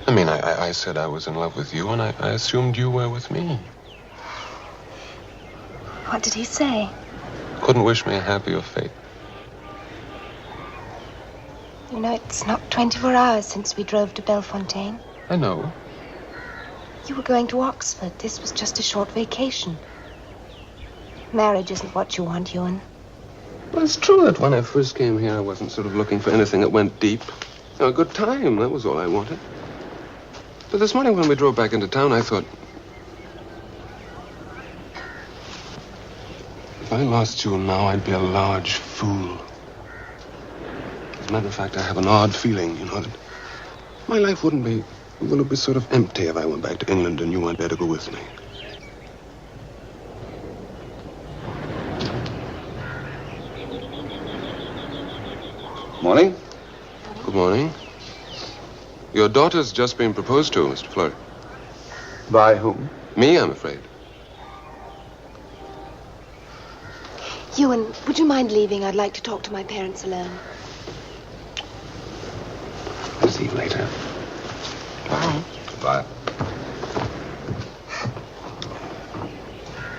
I mean, I said I was in love with you, and I assumed you were with me. What did he say? Couldn't wish me a happier fate. You know, it's not 24 hours since we drove to Bellefontaine. I know. You were going to Oxford. This was just a short vacation. Marriage isn't what you want, Ewan. Well, it's true that when I first came here, I wasn't sort of looking for anything that went deep. You know, a good time, that was all I wanted. But this morning when we drove back into town, I thought, if I lost you now, I'd be a large fool. As a matter of fact, I have an odd feeling, you know, that my life wouldn't be... Well, it'd be sort of empty if I went back to England and you weren't there to go with me. Morning. Good morning. Your daughter's just been proposed to, Mr. Fleury. By whom? Me, I'm afraid. Ewan, would you mind leaving? I'd like to talk to my parents alone. I'll see you later. Bye. Bye.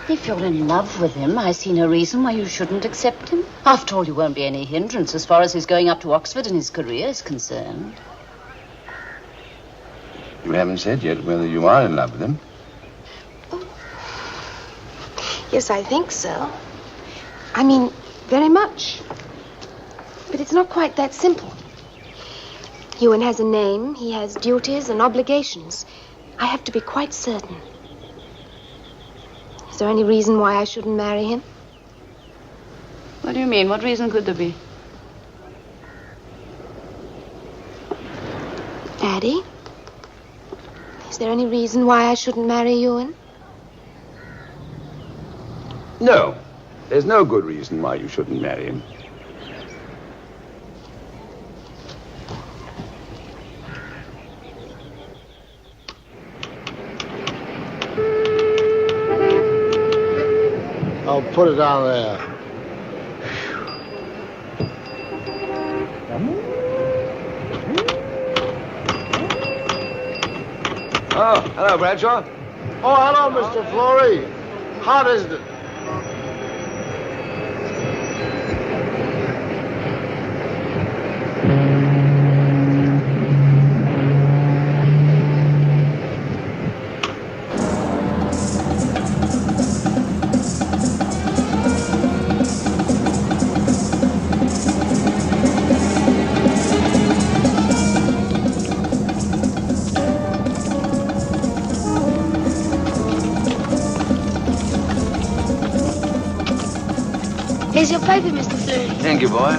If you're in love with him, I see no reason why you shouldn't accept him. After all, you won't be any hindrance as far as his going up to Oxford and his career is concerned. You haven't said yet whether you are in love with him. Yes, I think so. I mean, very much. But it's not quite that simple. Ewan has a name, he has duties and obligations. I have to be quite certain. Is there any reason why I shouldn't marry him? What do you mean? What reason could there be? Addie? Is there any reason why I shouldn't marry Ewan? No. There's no good reason why you shouldn't marry him. I'll put it down there. Oh, hello, Bradshaw. Oh, hello, Mr. Flory. Hot, isn't it? Here's your paper, Mr. Fleury. Thank you, boy.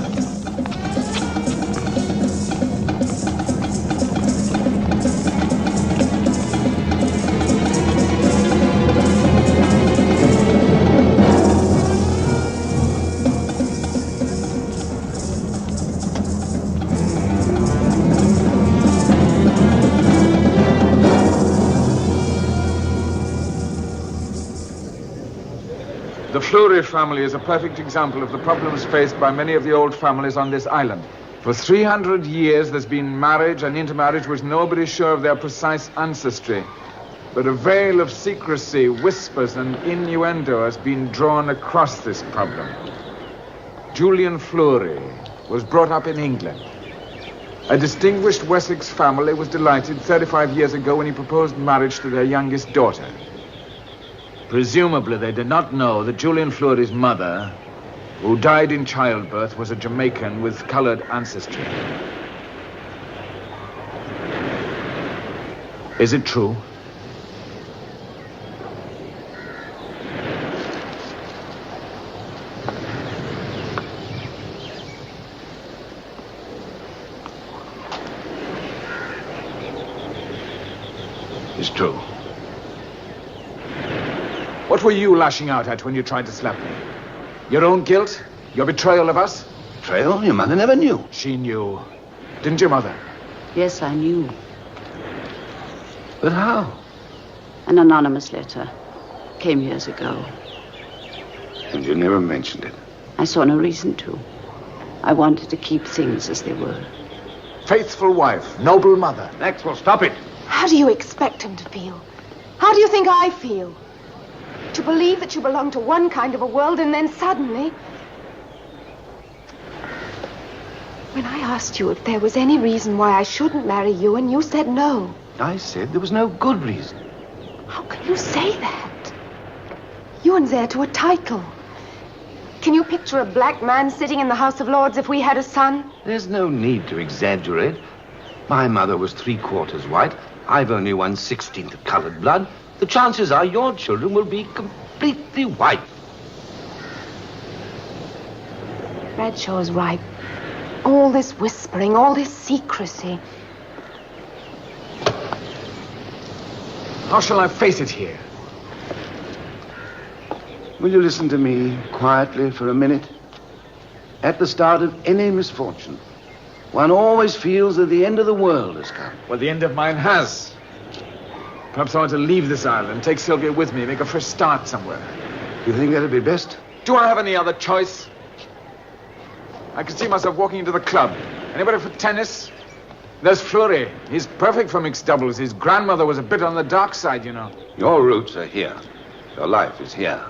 The Fleury family is a perfect example of the problems faced by many of the old families on this island. For 300 years, there's been marriage and intermarriage which nobody's sure of their precise ancestry. But a veil of secrecy, whispers, and innuendo has been drawn across this problem. Julian Fleury was brought up in England. A distinguished Wessex family was delighted 35 years ago when he proposed marriage to their youngest daughter. Presumably, they did not know that Julian Fleury's mother, who died in childbirth, was a Jamaican with colored ancestry. Is it true? It's true. What were you lashing out at when you tried to slap me? Your own guilt? Your betrayal of us? Betrayal? Your mother never knew. She knew. Didn't your mother? Yes, I knew. But how? An anonymous letter came years ago. And you never mentioned it. I saw no reason to. I wanted to keep things as they were. Faithful wife, noble mother. Maxwell, stop it. How do you expect him to feel? How do you think I feel? To believe that you belong to one kind of a world and then suddenly... When I asked you if there was any reason why I shouldn't marry you, and you said no. I said there was no good reason. How can you say that? Ewan's heir to a title. Can you picture a black man sitting in the House of Lords if we had a son? There's no need to exaggerate. My mother was 3/4 white. I've only 1/16 of colored blood. The chances are your children will be completely white. Bradshaw's right. All this whispering, all this secrecy. How shall I face it here? Will you listen to me quietly for a minute? At the start of any misfortune, one always feels that the end of the world has come. Well, the end of mine has. Perhaps I want to leave this island, take Sylvia with me, make a fresh start somewhere. You think that'd be best? Do I have any other choice? I can see myself walking into the club. Anybody for tennis? There's Fleury. He's perfect for mixed doubles. His grandmother was a bit on the dark side, you know. Your roots are here. Your life is here.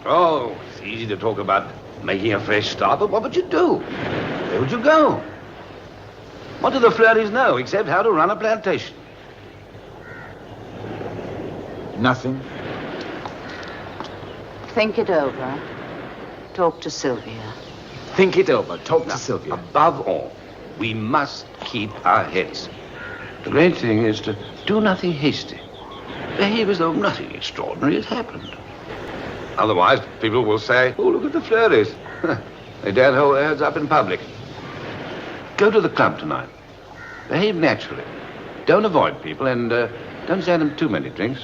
Oh, it's easy to talk about making a fresh start, but what would you do? Where would you go? What do the Fleurys know except how to run a plantation? Nothing. Think it over. Talk to Sylvia. Think it over. Talk to Sylvia. Above all, we must keep our heads. The great thing is to do nothing hasty. Behave as though nothing extraordinary has happened. Otherwise, people will say, oh, look at the Fleuries. They daren't hold their heads up in public. Go to the club tonight. Behave naturally. Don't avoid people and don't send them too many drinks.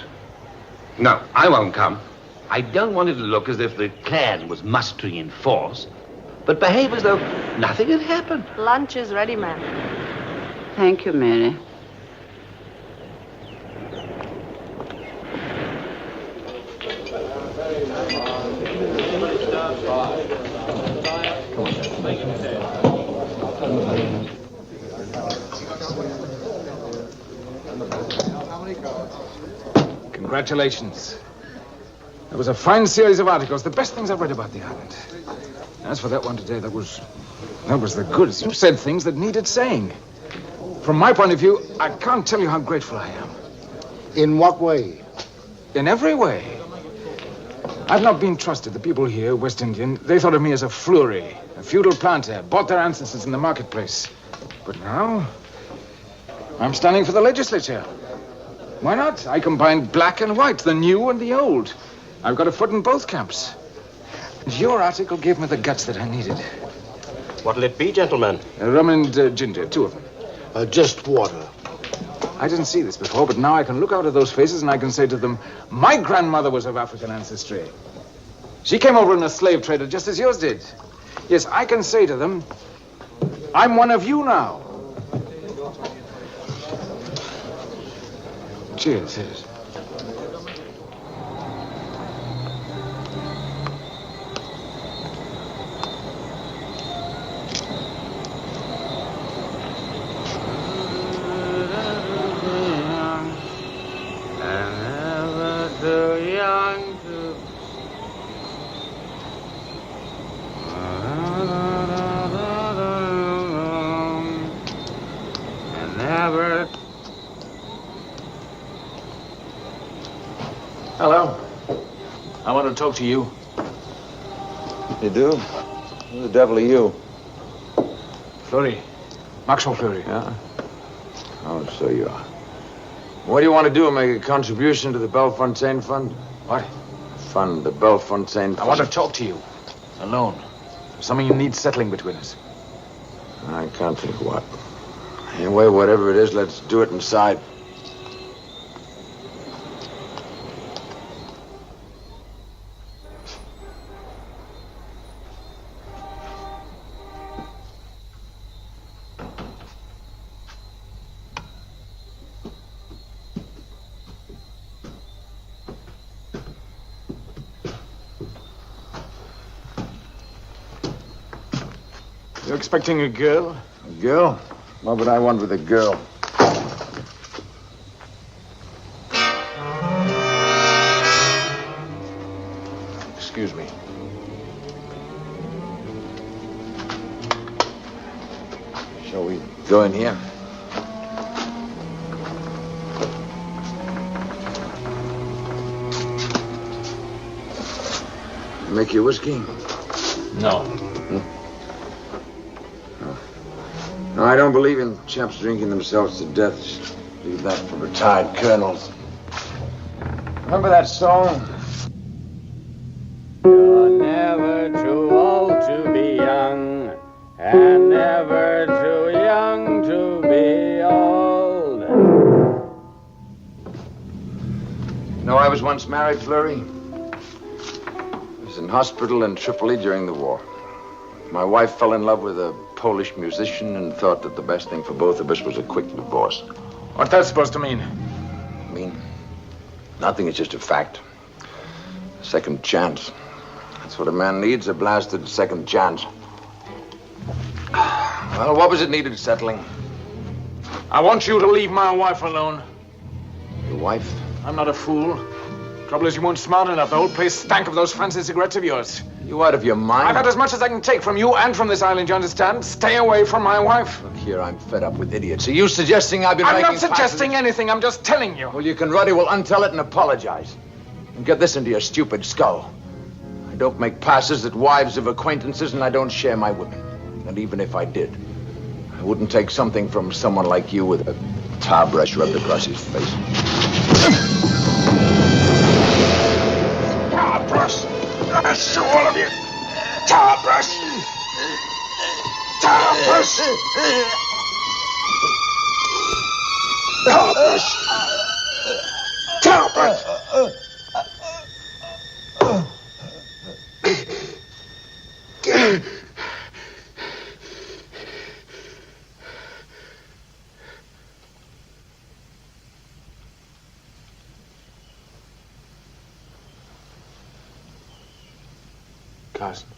No, I won't come. I don't want it to look as if the clan was mustering in force, but behave as though nothing had happened. Lunch is ready, ma'am. Thank you, Mary. Congratulations. It was a fine series of articles, the best things I've read about the island. As for that one today, that was the goods. You said things that needed saying. From my point of view, I can't tell you how grateful I am. In what way? In every way. I've not been trusted. The people here, West Indian, they thought of me as a Fleury, a feudal planter, bought their ancestors in the marketplace. But now, I'm standing for the legislature. Why not? I combine black and white, the new and the old. I've got a foot in both camps. And your article gave me the guts that I needed. What'll it be, gentlemen? Rum and ginger, 2 of them. Just water. I didn't see this before, but now I can look out at those faces and I can say to them, my grandmother was of African ancestry. She came over in a slave trader just as yours did. Yes, I can say to them, I'm one of you now. Cheers. Cheers. Hello. I want to talk to you. You do? Who the devil are you? Fleury. Maxwell Fleury. Yeah? Oh, so you are. What do you want to do? Make a contribution to the Bellefontaine Fund? What? Fund, the Bellefontaine Fund. I want to talk to you. Alone. Something you need settling between us. I can't think what. Anyway, whatever it is, let's do it inside. You're expecting a girl? A girl? What would I want with a girl? Excuse me. Shall we go in here? Make you whiskey? No. No, I don't believe in chaps drinking themselves to death. Just leave that for retired colonels. Remember that song? You're never too old to be young, and never too young to be old. No, I was once married, Fleury. I was in hospital in Tripoli during the war. My wife fell in love with a Polish musician and thought that the best thing for both of us was a quick divorce. What's that supposed to mean? Mean? Nothing, it's just a fact. Second chance. That's what a man needs, a blasted second chance. Well, what was it needed settling? I want you to leave my wife alone. Your wife? I'm not a fool. Trouble is you weren't smart enough. The whole place stank of those fancy cigarettes of yours. You out of your mind? I've had as much as I can take from you and from this island, you understand? Stay away from my wife. Look here, I'm fed up with idiots. Are you suggesting I've been making... I'm not suggesting anything, I'm just telling you. Well, you can ruddy well untell it and apologize. And get this into your stupid skull. I don't make passes at wives of acquaintances, and I don't share my women. And even if I did, I wouldn't take something from someone like you with a tar brush rubbed across his face. Yes! Talbot! Talbot! Carson.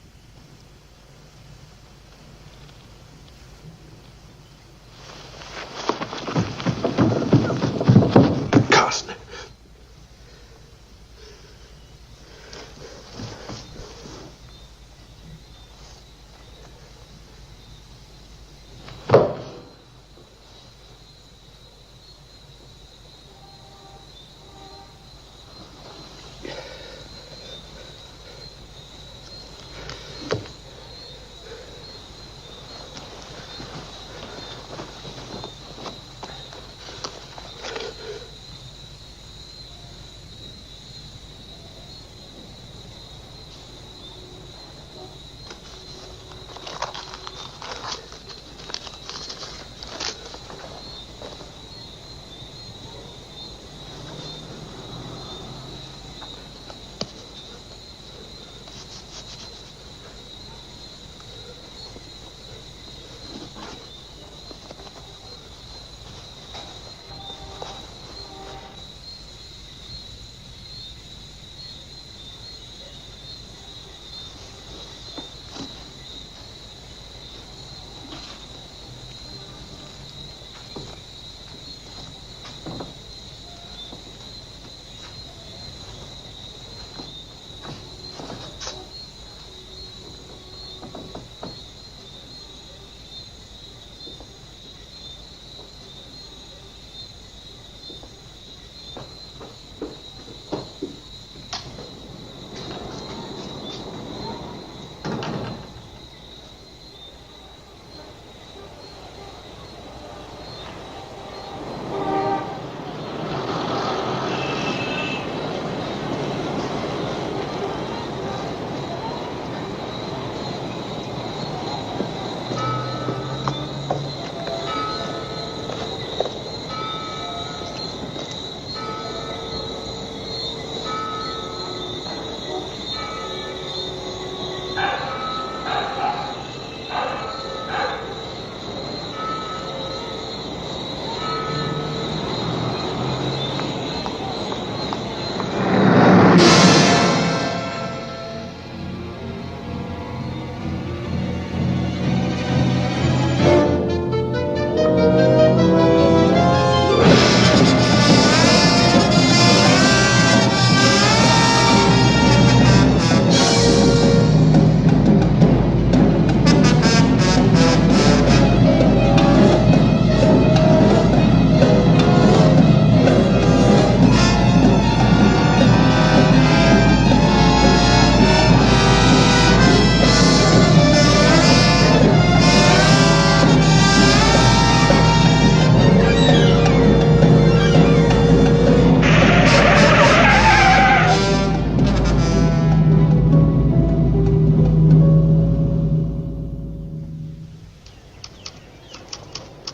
Carson.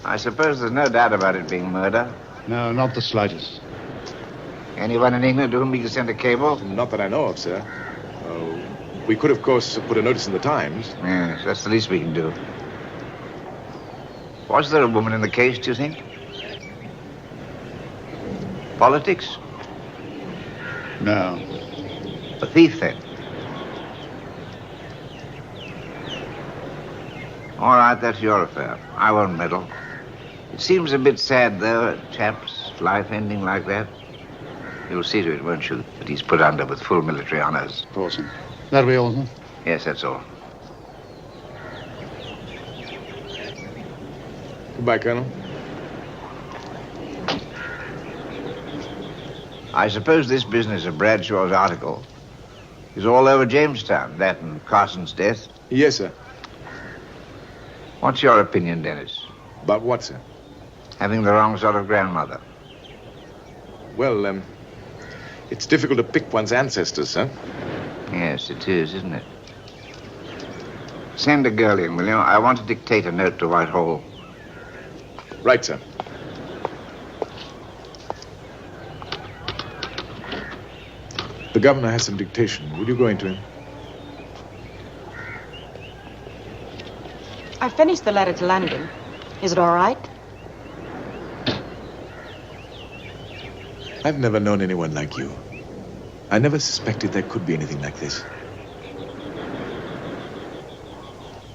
I suppose there's no doubt about it being murder. No, not the slightest. Anyone in England to whom we can send a cable? Not that I know of, sir. We could, of course, put a notice in the Times. Yes, that's the least we can do. Was there a woman in the case, do you think? Politics? No. A thief, then? All right, that's your affair. I won't meddle. It seems a bit sad, though, a chap's life ending like that. You'll see to it, won't you, that he's put under with full military honors. Rossen. That'll be all, sir? Yes, that's all. Goodbye, Colonel. I suppose this business of Bradshaw's article is all over Jamestown, that and Carson's death? Yes, sir. What's your opinion, Dennis? About what, sir? Having the wrong sort of grandmother. Well, it's difficult to pick one's ancestors, sir. Yes, it is, isn't it? Send a girl in, will you? I want to dictate a note to Whitehall. Right, sir. The governor has some dictation. Would you go into him? I finished the letter to London. Is it all right? I've never known anyone like you. I never suspected there could be anything like this.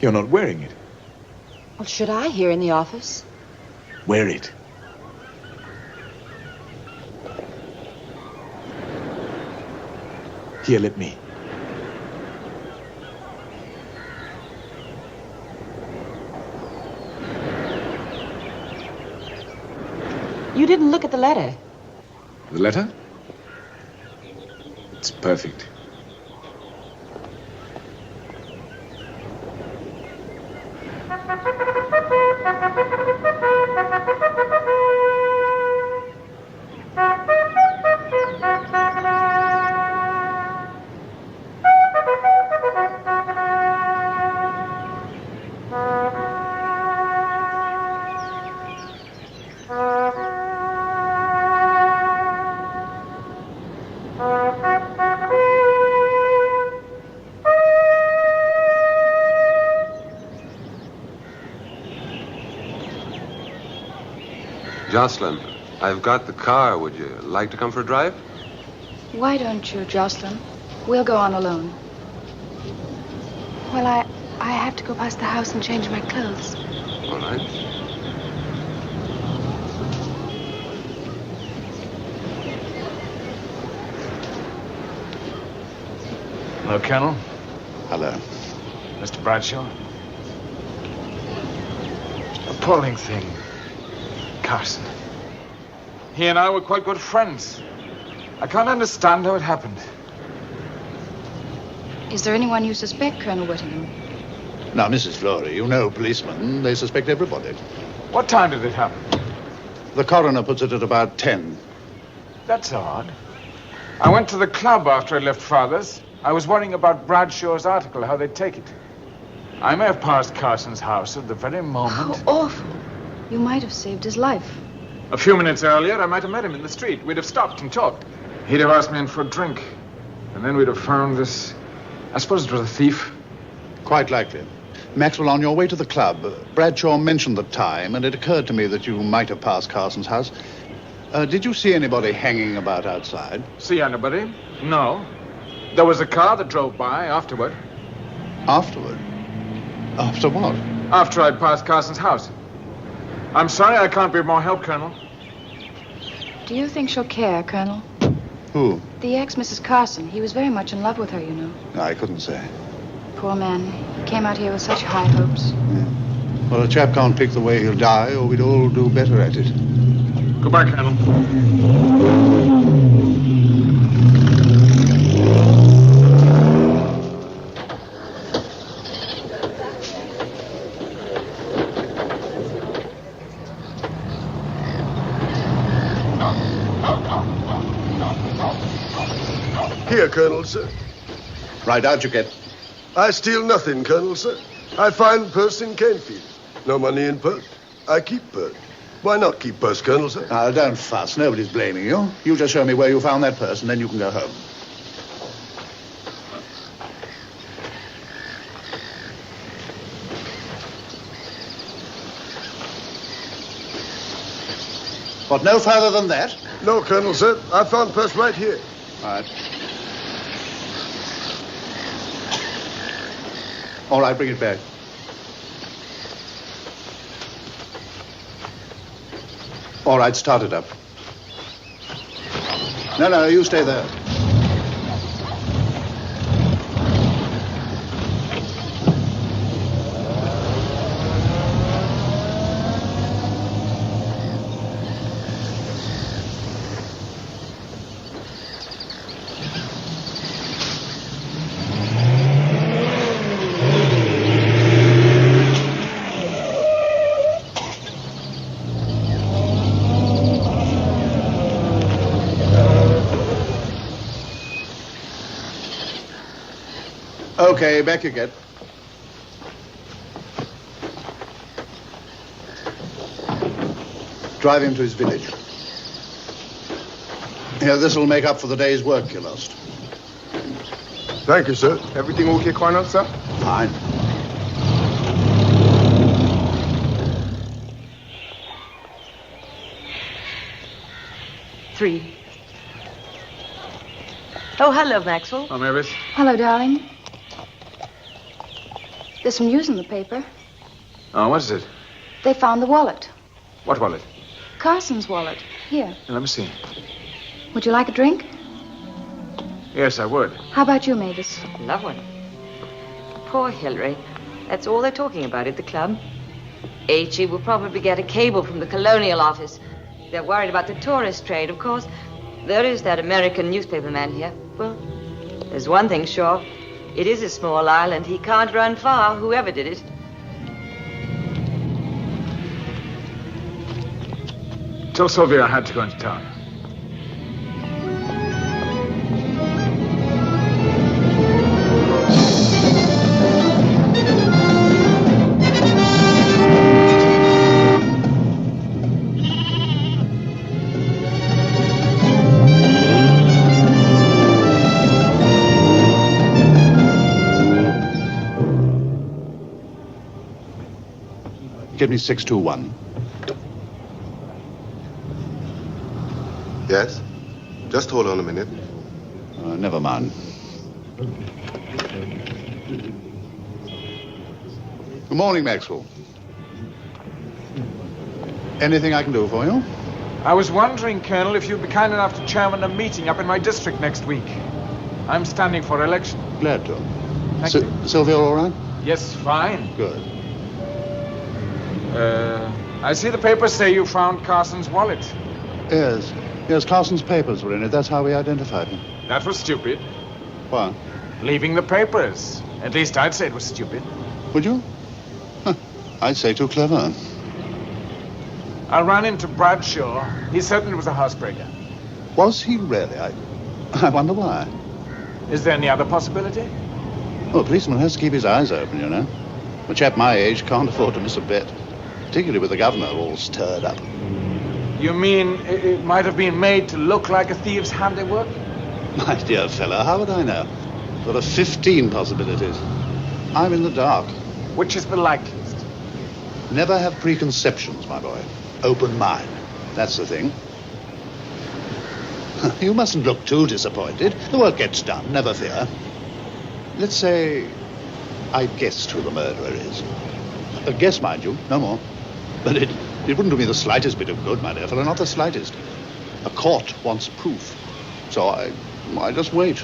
You're not wearing it. Well, should I here in the office? Wear it. Here, let me. You didn't look at the letter. The letter? It's perfect. Jocelyn, I've got the car. Would you like to come for a drive? Why don't you, Jocelyn? We'll go on alone. Well, I have to go past the house and change my clothes. All right. Hello, Colonel. Hello. Mr. Bradshaw. Appalling thing. Carson. He and I were quite good friends. I can't understand how it happened. Is there anyone you suspect, Colonel Whittingham? Now, Mrs. Florey, you know policemen, they suspect everybody. What time did it happen? The coroner puts it at about 10. That's odd. I went to the club after I left Father's. I was worrying about Bradshaw's article, how they'd take it. I may have passed Carson's house at the very moment. How awful. You might have saved his life. A few minutes earlier, I might have met him in the street. We'd have stopped and talked. He'd have asked me in for a drink. And then we'd have found this... I suppose it was a thief. Quite likely. Maxwell, on your way to the club, Bradshaw mentioned the time, and it occurred to me that you might have passed Carson's house. Did you see anybody hanging about outside? See anybody? No. There was a car that drove by afterward. Afterward? After what? After I'd passed Carson's house. I'm sorry I can't be of more help, Colonel. Do you think she'll care, Colonel? Who? The ex-Mrs. Carson. He was very much in love with her, you know. I couldn't say. Poor man. He came out here with such high hopes. Yeah. Well, a chap can't pick the way he'll die, or we'd all do better at it. Goodbye, Colonel. Here, Colonel, sir. Right, out you get. I steal nothing, Colonel, sir. I find purse in Canefield. No money in purse. I keep purse. Why not keep purse, Colonel, sir? Now, don't fuss. Nobody's blaming you. You just show me where you found that purse, and then you can go home. What, no further than that? No, Colonel, sir. I found purse right here. Right. All right, bring it back. All right, start it up. No, you stay there. Okay, back you get. Drive him to his village. Here, this'll make up for the day's work you lost. Thank you, sir. Everything okay, Colonel, sir? Fine. Three. Oh, hello, Maxwell. Oh, Mavis. Hello, darling. There's some news in the paper. Oh, what is it? They found the wallet. What wallet? Carson's wallet. Here. Let me see. Would you like a drink? Yes, I would. How about you, Mavis? Love one. Poor Hillary. That's all they're talking about at the club. H.E. will probably get a cable from the Colonial Office. They're worried about the tourist trade, of course. There is that American newspaper man here. Well, there's one thing sure. It is a small island. He can't run far, whoever did it. Tell Sylvia I had to go into town. Give me 621. Yes? Just hold on a minute. Never mind. Good morning, Maxwell. Anything I can do for you? I was wondering, Colonel, if you'd be kind enough to chairman a meeting up in my district next week. I'm standing for election. Glad to. Thank you. Sylvia, all right? Yes, fine. Good. I see the papers say you found Carson's wallet. Yes. Yes, Carson's papers were in it. That's how we identified him. That was stupid. What? Leaving the papers. At least I'd say it was stupid. Would you? Huh. I'd say too clever. I ran into Bradshaw. He certainly was a housebreaker. Was he really? I wonder why. Is there any other possibility? Well, a policeman has to keep his eyes open, you know. A chap my age can't afford to miss a bet. Particularly with the governor all stirred up. You mean it might have been made to look like a thief's handiwork? My dear fellow, how would I know? There are 15 possibilities. I'm in the dark. Which is the likeliest? Never have preconceptions, my boy. Open mind. That's the thing. You mustn't look too disappointed. The work gets done, never fear. Let's say I guessed who the murderer is. A guess, mind you, no more. But it wouldn't do me the slightest bit of good, my dear fellow, not the slightest. A court wants proof. So I just wait.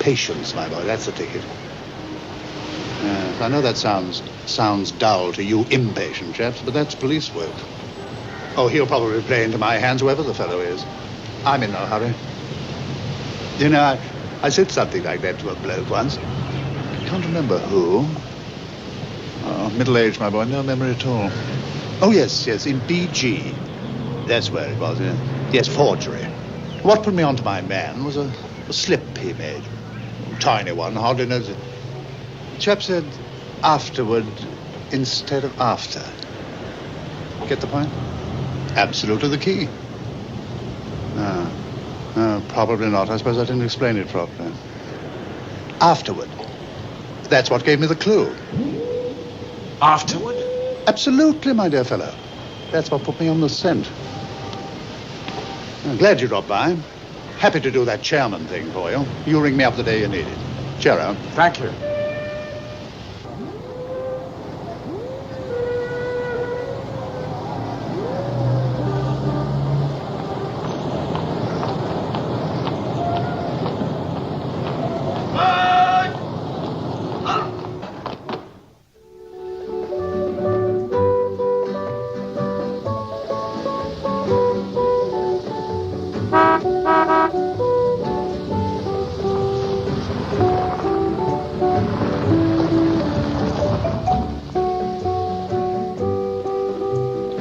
Patience, my boy, that's the ticket. Yes, I know that sounds dull to you impatient chaps, but that's police work. Oh, he'll probably play into my hands, whoever the fellow is. I'm in no hurry. You know, I said something like that to a bloke once. I can't remember who. Oh, middle-aged, my boy, no memory at all. Oh, yes, in BG. That's where it was, yeah. Yes, forgery. What put me onto my man was a slip he made. A tiny one, hardly noticed. The chap said afterward instead of after. Get the point? Absolutely the key. No, probably not. I suppose I didn't explain it properly. Afterward. That's what gave me the clue. Afterward? Absolutely, my dear fellow. That's what put me on the scent. I'm glad you dropped by. Happy to do that chairman thing for you. You ring me up the day you need it. Cheerio. Thank you.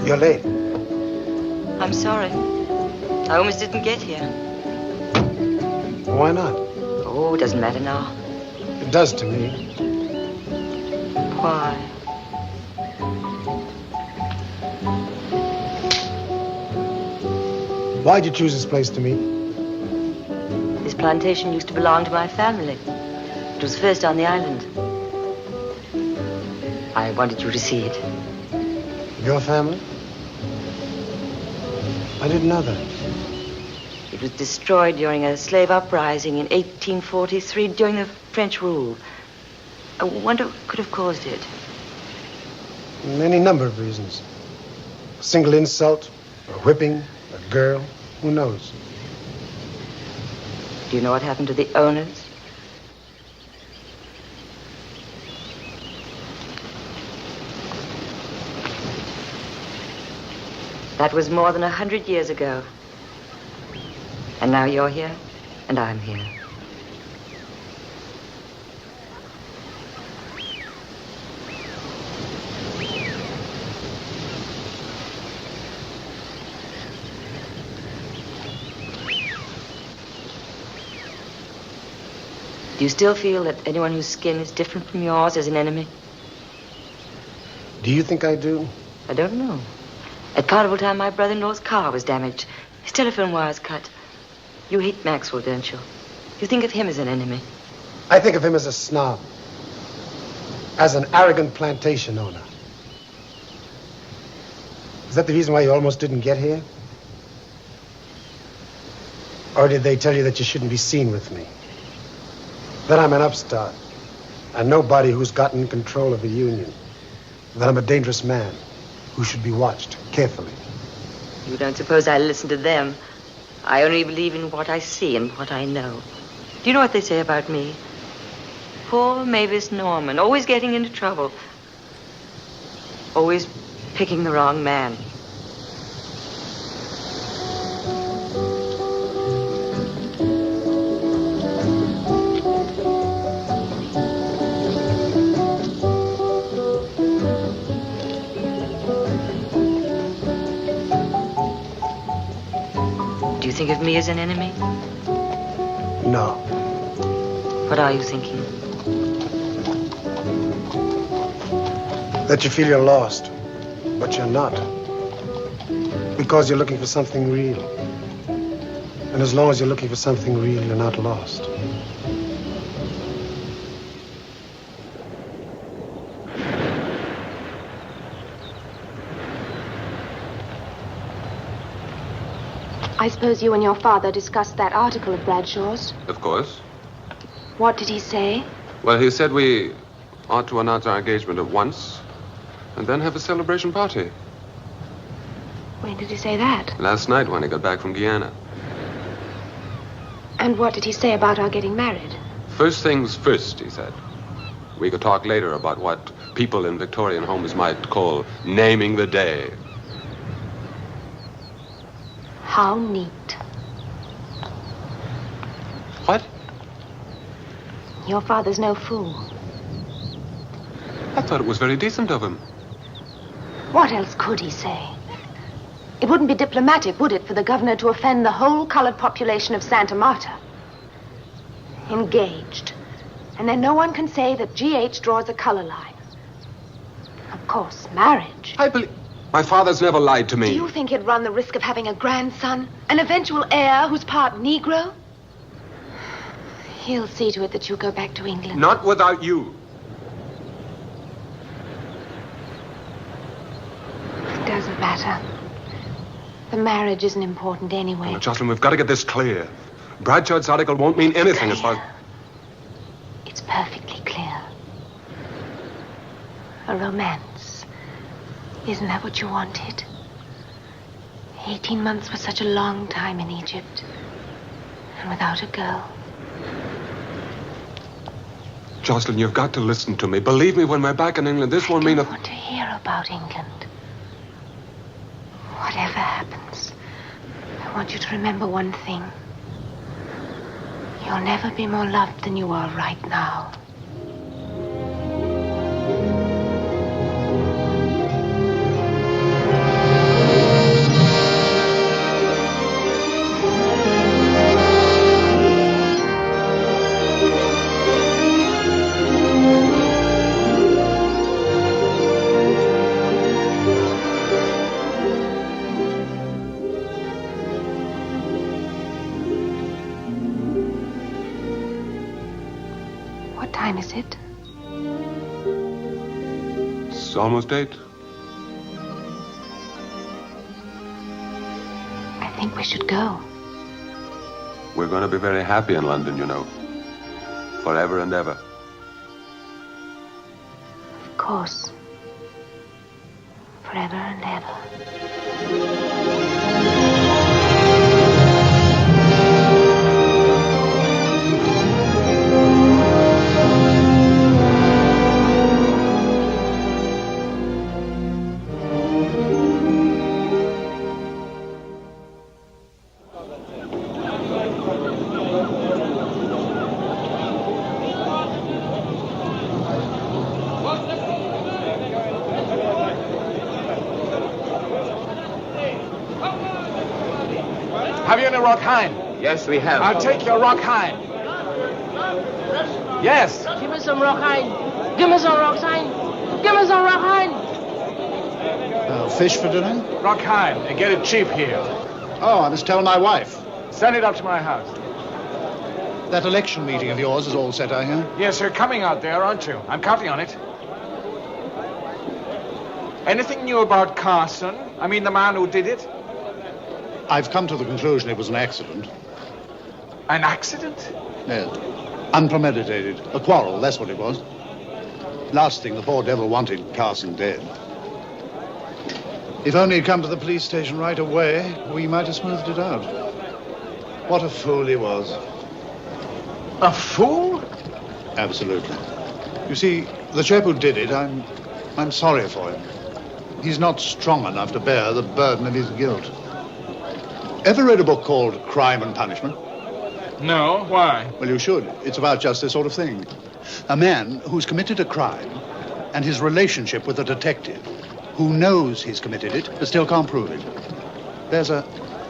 You're late. I'm sorry. I almost didn't get here. Why not? Oh, it doesn't matter now. It does to me. Why? Why'd you choose this place to meet? This plantation used to belong to my family. It was first on the island. I wanted you to see it. Your family? I didn't know that. It was destroyed during a slave uprising in 1843 during the French rule. I wonder what could have caused it. Any number of reasons. A single insult, a whipping, a girl, who knows? Do you know what happened to the owners? That was more than 100 years ago. And now you're here, and I'm here. Do you still feel that anyone whose skin is different from yours is an enemy? Do you think I do? I don't know. At carnival time, my brother-in-law's car was damaged. His telephone wires cut. You hate Maxwell, don't you? You think of him as an enemy. I think of him as a snob. As an arrogant plantation owner. Is that the reason why you almost didn't get here? Or did they tell you that you shouldn't be seen with me? That I'm an upstart, and nobody who's gotten control of the union. That I'm a dangerous man who should be watched carefully. You don't suppose I listen to them. I only believe in what I see and what I know. Do you know what they say about me? Poor Mavis Norman, always getting into trouble. Always picking the wrong man. Do you think of me as an enemy? No. What are you thinking? That you feel you're lost, but you're not. Because you're looking for something real. And as long as you're looking for something real, you're not lost. I suppose you and your father discussed that article of Bradshaw's. Of course. What did he say? Well, he said we ought to announce our engagement at once and then have a celebration party. When did he say that? Last night when he got back from Guyana. And what did he say about our getting married? First things first, he said. We could talk later about what people in Victorian homes might call naming the day. How neat. What? Your father's no fool. I thought it was very decent of him. What else could he say? It wouldn't be diplomatic, would it, for the governor to offend the whole colored population of Santa Marta? Engaged. And then no one can say that G.H. draws a color line. Of course, marriage. I believe... My father's never lied to me. Do you think he'd run the risk of having a grandson? An eventual heir who's part Negro? He'll see to it that you go back to England. Not without you. It doesn't matter. The marriage isn't important anyway. Now, Jocelyn, we've got to get this clear. Bradshaw's article won't mean anything as far as... It's perfectly clear. A romance. Isn't that what you wanted? 18 months was such a long time in Egypt. And without a girl. Jocelyn, you've got to listen to me. Believe me, when we're back in England, this won't mean a... I don't want to hear about England. Whatever happens, I want you to remember one thing. You'll never be more loved than you are right now. time is it? It's almost 8. I think we should go. We're going to be very happy in London, you know. Forever and ever. Of course. Forever and ever. Have you any rock hind? Yes, we have. I'll take your rock hind. Yes. Give me some rock hind. Give me some rock hind. Give me some rock hind. Fish for dinner? Rock hind, and get it cheap here. Oh, I must tell my wife. Send it up to my house. That election meeting of yours is all set, I hear. Yes, you're coming out there, aren't you? I'm counting on it. Anything new about Carson? I mean, the man who did it? I've come to the conclusion it was an accident. An accident? Yes. Unpremeditated. A quarrel, that's what it was. Last thing, the poor devil wanted Carson dead. If only he'd come to the police station right away, we might have smoothed it out. What a fool he was. A fool? Absolutely. You see, the chap who did it, I'm sorry for him. He's not strong enough to bear the burden of his guilt. Ever read a book called Crime and Punishment? No, why? Well, you should. It's about just this sort of thing. A man who's committed a crime and his relationship with a detective who knows he's committed it but still can't prove it.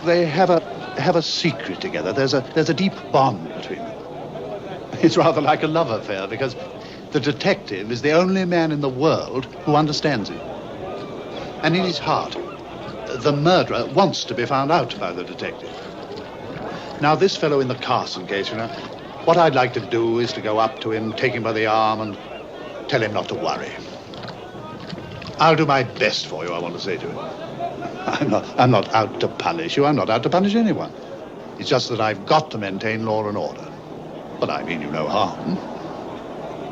They have a secret together. There's a deep bond between them. It's rather like a love affair because the detective is the only man in the world who understands it. And in his heart, the murderer wants to be found out by the detective. Now, this fellow in the Carson case, you know, what I'd like to do is to go up to him, take him by the arm, and tell him not to worry. I'll do my best for you, I want to say to him. I'm not out to punish you. I'm not out to punish anyone. It's just that I've got to maintain law and order. But I mean you no harm.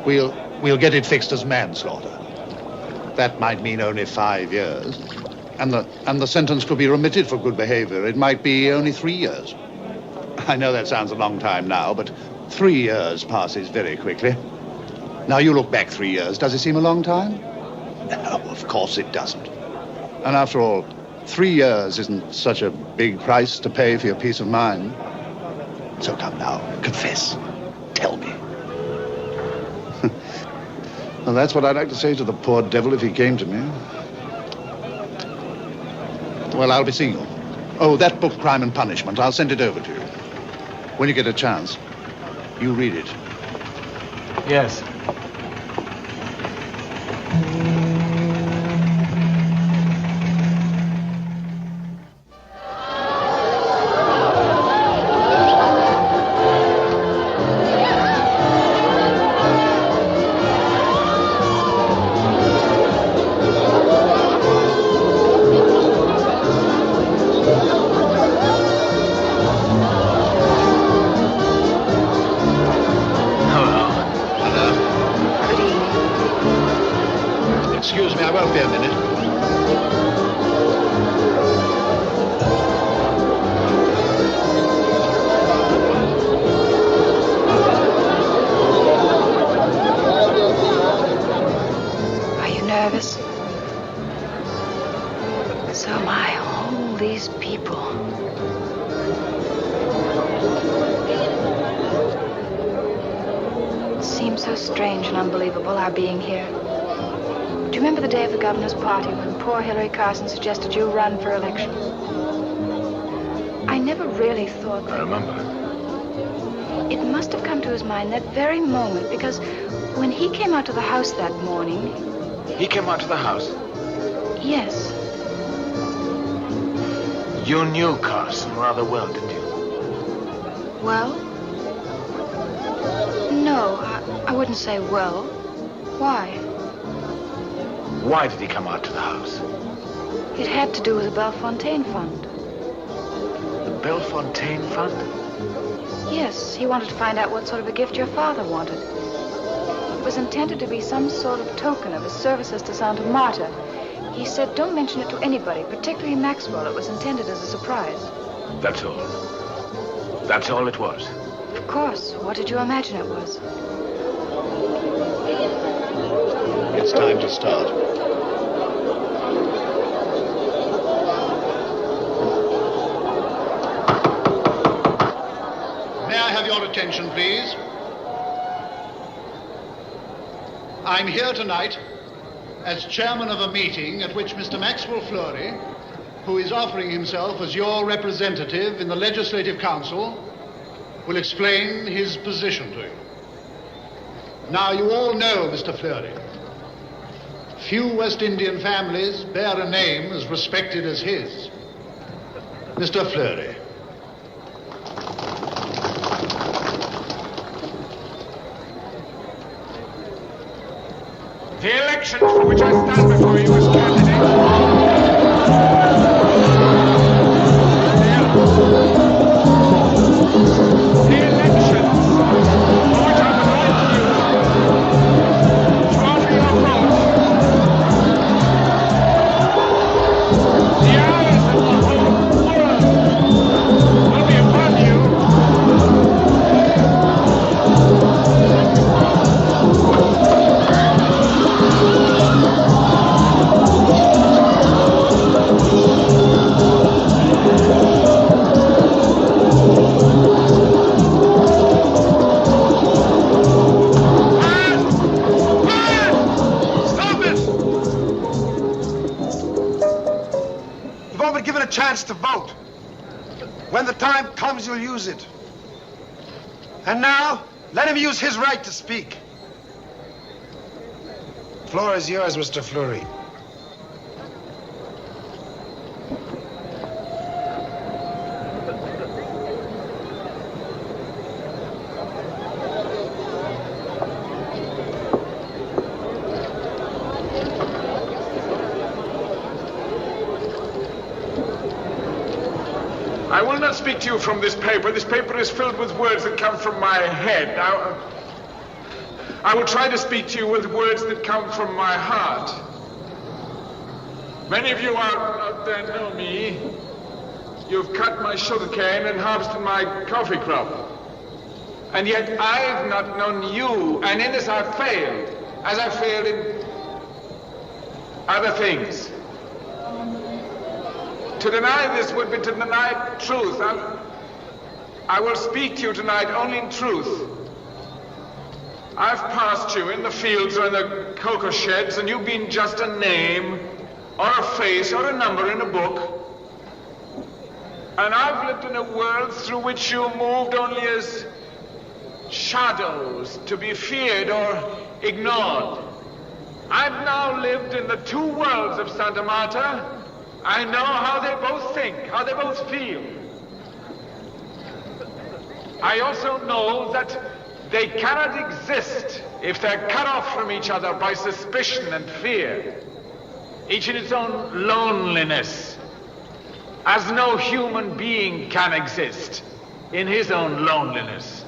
We'll get it fixed as manslaughter. That might mean only 5 years. And the sentence could be remitted for good behavior. It might be only 3 years. I know that sounds a long time now, but 3 years passes very quickly. Now, you look back 3 years. Does it seem a long time? No, of course it doesn't. And after all, 3 years isn't such a big price to pay for your peace of mind. So come now, confess. Tell me. Well, that's what I'd like to say to the poor devil if he came to me. Well, I'll be seeing you. Oh, that book, Crime and Punishment, I'll send it over to you. When you get a chance, you read it. Yes. Excuse me, I won't be a minute. Are you nervous? So am I. All these people. It seems so strange and unbelievable, our being here. Do you remember the day of the governor's party when poor Hillary Carson suggested you run for election? I never really thought that... I remember. It must have come to his mind that very moment, because when he came out to the house that morning... He came out to the house? Yes. You knew Carson rather well, didn't you? Well? No, I wouldn't say well. Why? Why did he come out to the house? It had to do with the Bellefontaine Fund. The Bellefontaine Fund? Yes, he wanted to find out what sort of a gift your father wanted. It was intended to be some sort of token of his services to Santa Marta. He said, don't mention it to anybody, particularly Maxwell. It was intended as a surprise. That's all. That's all it was. Of course. What did you imagine it was? It's time to start. May I have your attention, please? I'm here tonight as chairman of a meeting at which Mr. Maxwell Fleury, who is offering himself as your representative in the Legislative Council, will explain his position to you. Now, you all know Mr. Fleury. Few West Indian families bear a name as respected as his. Mr. Fleury. The elections for which I stand before you as candidate. To vote. When the time comes, you'll use it. And now, let him use his right to speak. The floor is yours, Mr. Fleury. I will not speak to you from this paper. This paper is filled with words that come from my head. I will try to speak to you with words that come from my heart. Many of you out there know me. You've cut my sugarcane and harvested my coffee crop. And yet I've not known you, and in this I've failed, as I failed in other things. To deny this would be to deny truth. I will speak to you tonight only in truth. I've passed you in the fields or in the cocoa sheds, and you've been just a name, or a face, or a number in a book. And I've lived in a world through which you moved only as shadows to be feared or ignored. I've now lived in the two worlds of Santa Marta. I know how they both think, how they both feel. I also know that they cannot exist if they're cut off from each other by suspicion and fear, each in its own loneliness, as no human being can exist in his own loneliness.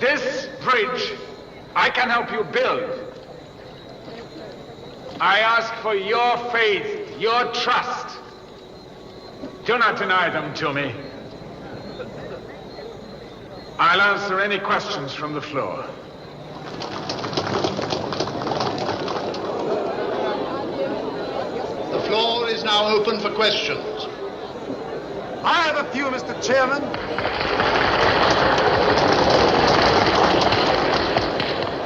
This bridge I can help you build. I ask for your faith, your trust. Do not deny them to me. I'll answer any questions from the floor. The floor is now open for questions. I have a few, Mr. Chairman.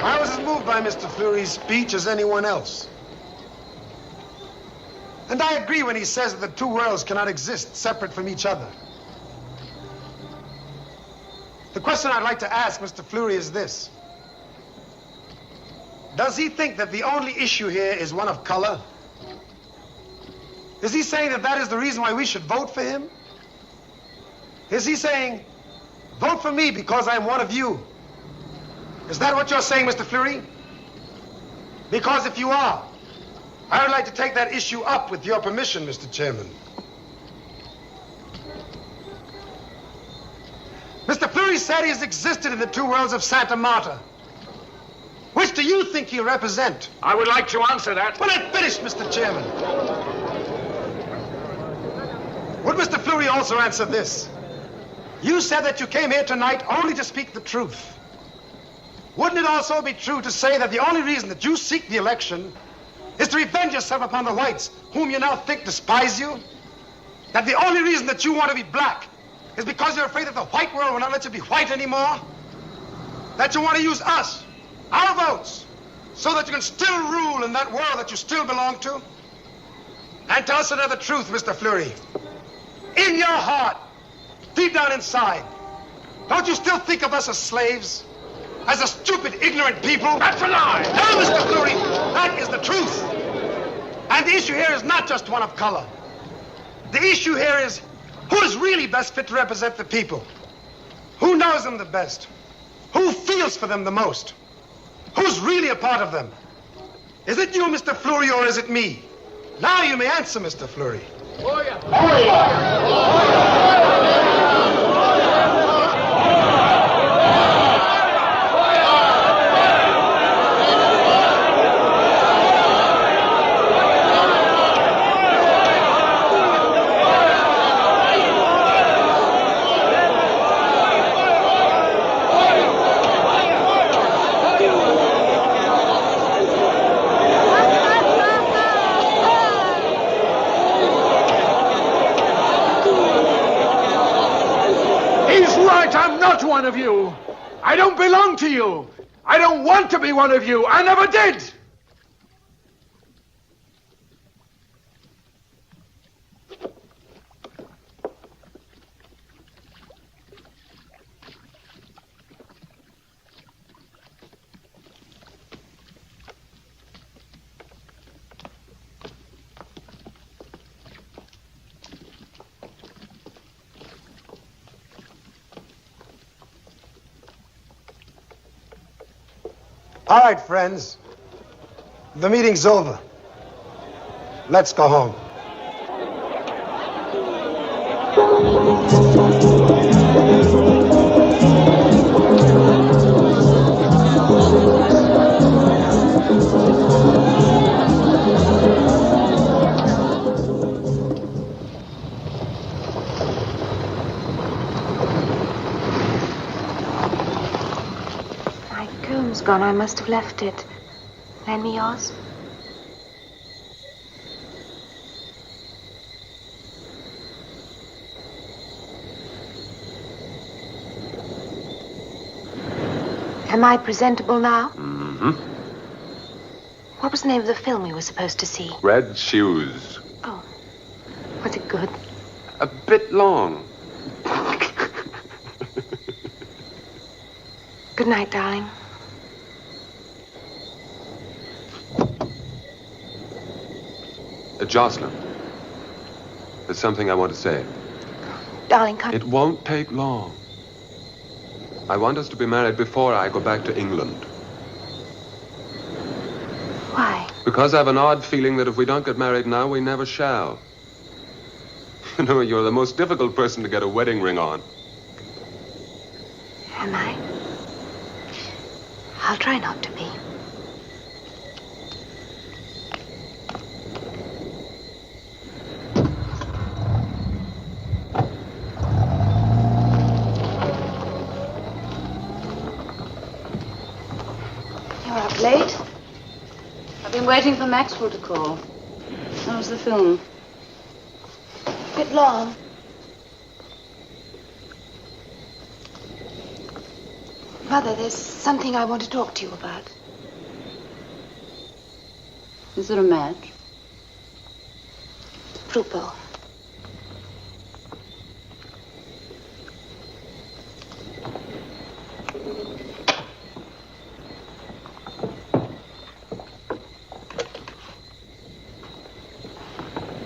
I was as moved by Mr. Fleury's speech as anyone else. And I agree when he says that the two worlds cannot exist separate from each other. The question I'd like to ask Mr. Fleury is this. Does he think that the only issue here is one of color? Is he saying that that is the reason why we should vote for him? Is he saying, vote for me because I'm one of you? Is that what you're saying, Mr. Fleury? Because if you are, I would like to take that issue up with your permission, Mr. Chairman. Mr. Fleury said he has existed in the two worlds of Santa Marta. Which do you think he'll represent? I would like to answer that. Well, let finish, Mr. Chairman. Would Mr. Fleury also answer this? You said that you came here tonight only to speak the truth. Wouldn't it also be true to say that the only reason that you seek the election is to revenge yourself upon the whites, whom you now think despise you? That the only reason that you want to be black is because you're afraid that the white world will not let you be white anymore? That you want to use us, our votes, so that you can still rule in that world that you still belong to? And tell us another truth, Mr. Fleury. In your heart, deep down inside, don't you still think of us as slaves? As a stupid, ignorant people? That's a lie! No, Mr. Fleury, that is the truth. And the issue here is not just one of color. The issue here is who is really best fit to represent the people? Who knows them the best? Who feels for them the most? Who's really a part of them? Is it you, Mr. Fleury, or is it me? Now you may answer, Mr. Fleury. Oh, yeah. Oh, yeah. One of you. I don't belong to you. I don't want to be one of you. I never did. All right, friends. The meeting's over. Let's go home. Gone. I must have left it. Lend me yours. Am I presentable now? Mm-hmm. What was the name of the film we were supposed to see? Red Shoes. Oh. Was it good? A bit long. Good night, darling. Jocelyn, there's something I want to say. Darling, can't... It won't take long. I want us to be married before I go back to England. Why? Because I have an odd feeling that if we don't get married now, we never shall. You know, you're the most difficult person to get a wedding ring on. Am I? I'll try not to be. Late? I've been waiting for Maxwell to call. How was the film? A bit long. Mother, there's something I want to talk to you about. Is it a match? Fruit bowl.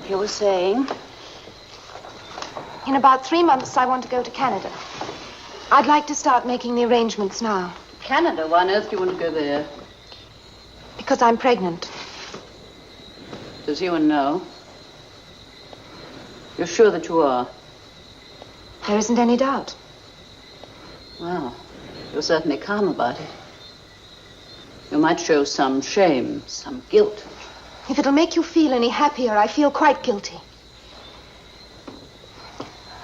You were saying? In about 3 months, I want to go to Canada. I'd like to start making the arrangements now. Canada? Why on earth do you want to go there? Because I'm pregnant. Does Ewan know? You're sure that you are? There isn't any doubt. Well, you're certainly calm about it. You might show some shame, some guilt. If it'll make you feel any happier, I feel quite guilty.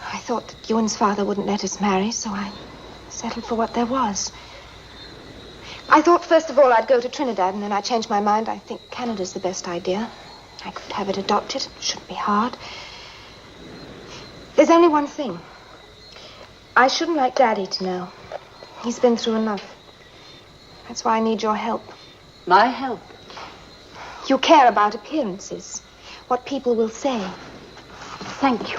I thought that Ewan's father wouldn't let us marry, so I settled for what there was. I thought first of all I'd go to Trinidad, and then I changed my mind. I think Canada's the best idea. I could have it adopted. It shouldn't be hard. There's only one thing. I shouldn't like Daddy to know. He's been through enough. That's why I need your help. My help? You care about appearances, what people will say. Thank you.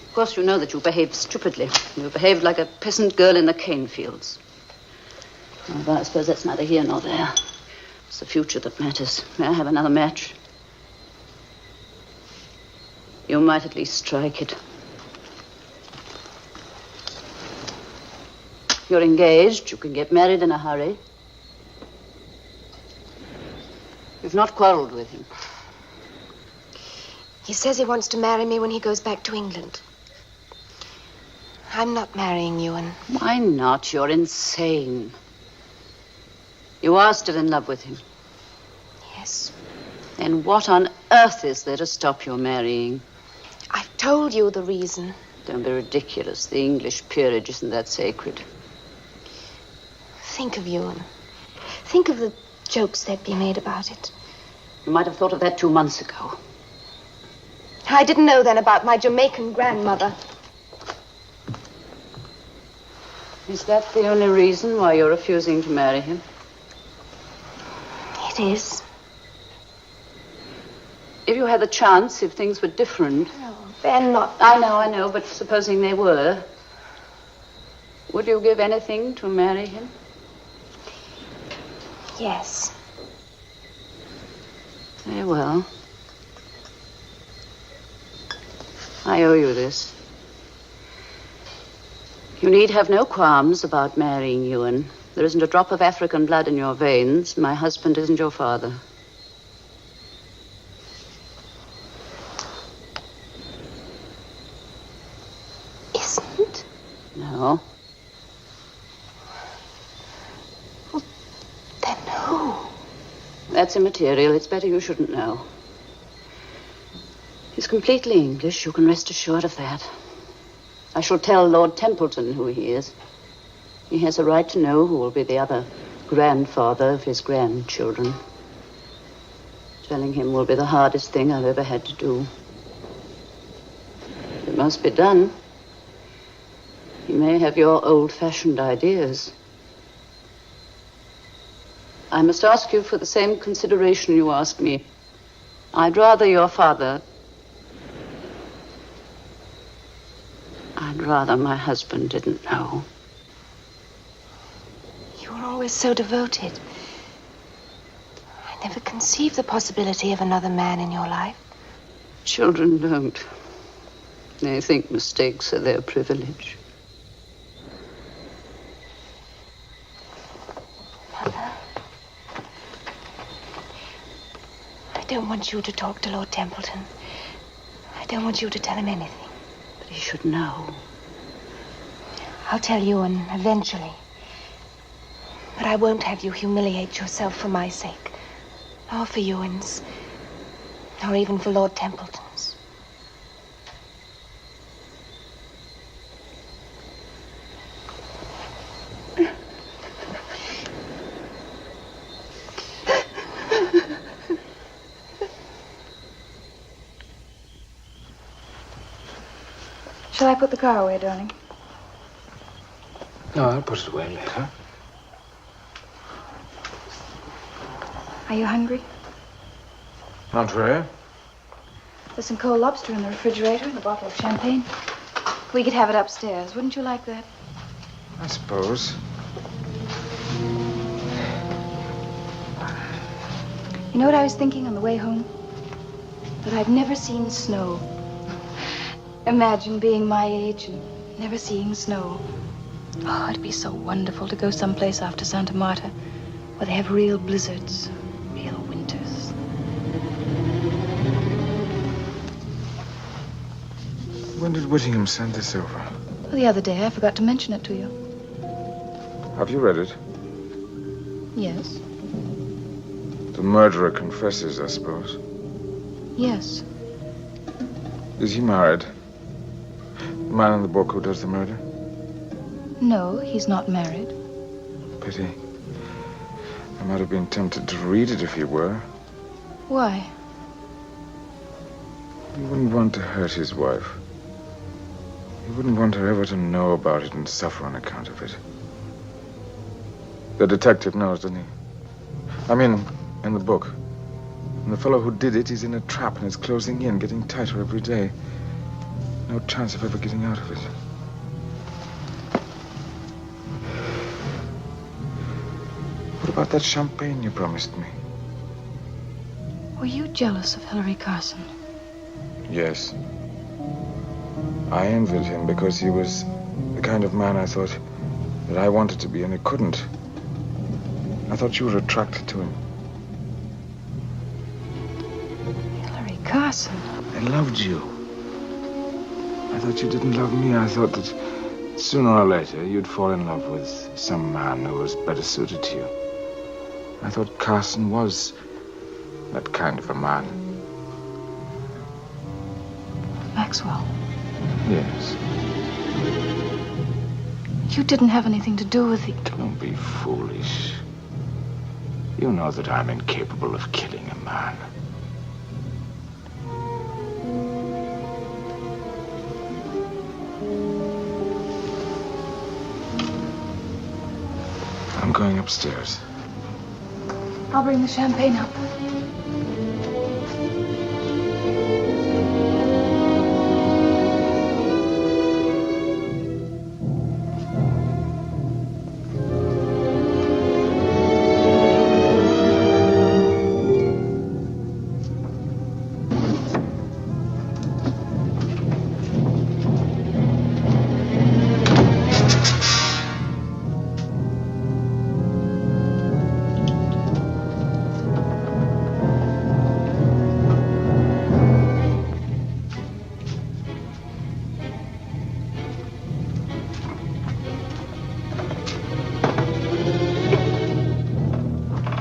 Of course, you know that you behaved stupidly. You behaved like a peasant girl in the cane fields. Well, I suppose that's neither here nor there. It's the future that matters. May I have another match? You might at least strike it. You're engaged. You can get married in a hurry. You've not quarreled with him. He says he wants to marry me when he goes back to England. I'm not marrying Ewan. Why not? You're insane. You are still in love with him. Yes. Then what on earth is there to stop your marrying? I've told you the reason. Don't be ridiculous. The English peerage isn't that sacred. Think of Ewan. Think of the jokes there'd be made about it. You might have thought of that 2 months ago. I didn't know then about my Jamaican grandmother. Is that the only reason why you're refusing to marry him? It is. If you had the chance, if things were different... No, they're not. I know, but supposing they were, would you give anything to marry him? Yes. Very well. I owe you this. You need have no qualms about marrying Ewan. There isn't a drop of African blood in your veins. My husband isn't your father. Isn't? No. Well, then who? That's immaterial. It's better you shouldn't know. He's completely English. You can rest assured of that. I shall tell Lord Templeton who he is. He has a right to know who will be the other grandfather of his grandchildren. Telling him will be the hardest thing I've ever had to do. It must be done. He may have your old-fashioned ideas. I must ask you for the same consideration you asked me. I'd rather your father... I'd rather my husband didn't know. You were always so devoted. I never conceived the possibility of another man in your life. Children don't. They think mistakes are their privilege. Mother, I don't want you to talk to Lord Templeton. I don't want you to tell him anything. But he should know. I'll tell Ewan eventually. But I won't have you humiliate yourself for my sake. Nor for Ewan's. Nor even for Lord Templeton's. Shall I put the car away, darling? No, I'll put it away later. Are you hungry? Not very. There's some cold lobster in the refrigerator and a bottle of champagne. We could have it upstairs. Wouldn't you like that? I suppose. You know what I was thinking on the way home? That I've never seen snow. Imagine being my age and never seeing snow. Oh, it'd be so wonderful to go someplace after Santa Marta where they have real blizzards, real winters. When did Whittingham send this over? Well, the other day, I forgot to mention it to you. Have you read it? Yes. The murderer confesses, I suppose. Yes. Is he married? The man in the book who does the murder? No, he's not married. Pity. I might have been tempted to read it if he were. Why? He wouldn't want to hurt his wife. He wouldn't want her ever to know about it and suffer on account of it. The detective knows, doesn't he? I mean, in the book. And the fellow who did it is in a trap and is closing in, getting tighter every day. No chance of ever getting out of it. What about that champagne you promised me? Were you jealous of Hillary Carson? Yes. I envied him because he was the kind of man I thought that I wanted to be, and I couldn't. I thought you were attracted to him. Hillary Carson? I loved you. I thought you didn't love me. I thought that sooner or later you'd fall in love with some man who was better suited to you. I thought Carson was that kind of a man. Maxwell? Yes. You didn't have anything to do with it. Don't be foolish. You know that I'm incapable of killing a man. I'm going upstairs. I'll bring the champagne up.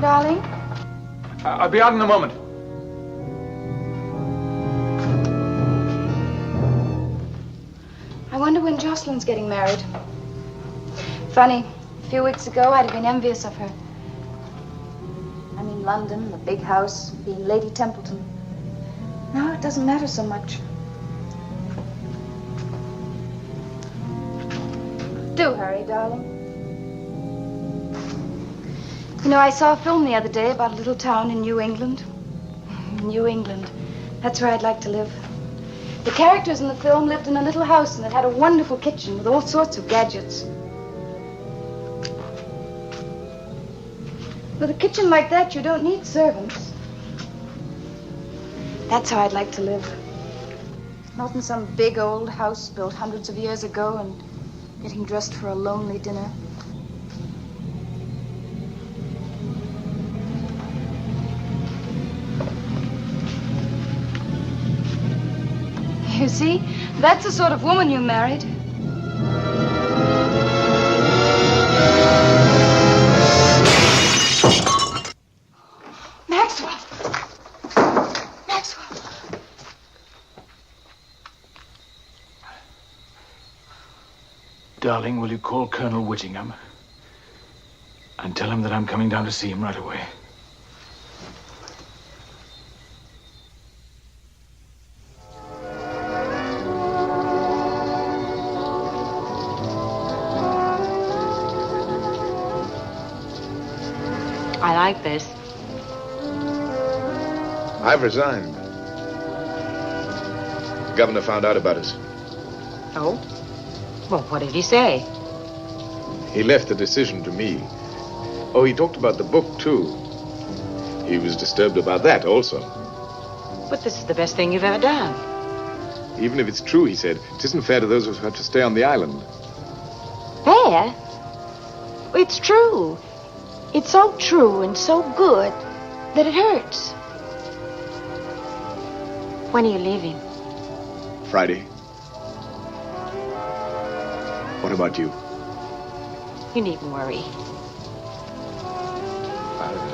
Darling? I'll be out in a moment. I wonder when Jocelyn's getting married. Funny, a few weeks ago I'd have been envious of her. I mean, London, the big house, being Lady Templeton. Now it doesn't matter so much. Do hurry, darling. You know, I saw a film the other day about a little town in New England. New England. That's where I'd like to live. The characters in the film lived in a little house and it had a wonderful kitchen with all sorts of gadgets. With a kitchen like that, you don't need servants. That's how I'd like to live. Not in some big old house built hundreds of years ago and getting dressed for a lonely dinner. You see, that's the sort of woman you married. Maxwell! Maxwell! Darling, will you call Colonel Whittingham and tell him that I'm coming down to see him right away? I like this. I've resigned. The governor found out about us. Oh? Well, what did he say? He left the decision to me. Oh, he talked about the book, too. He was disturbed about that also. But this is the best thing you've ever done. Even if it's true, he said, it isn't fair to those who have to stay on the island. Oh! fair. It's true. It's so true and so good that it hurts. When are you leaving? Friday. What about you? You needn't worry.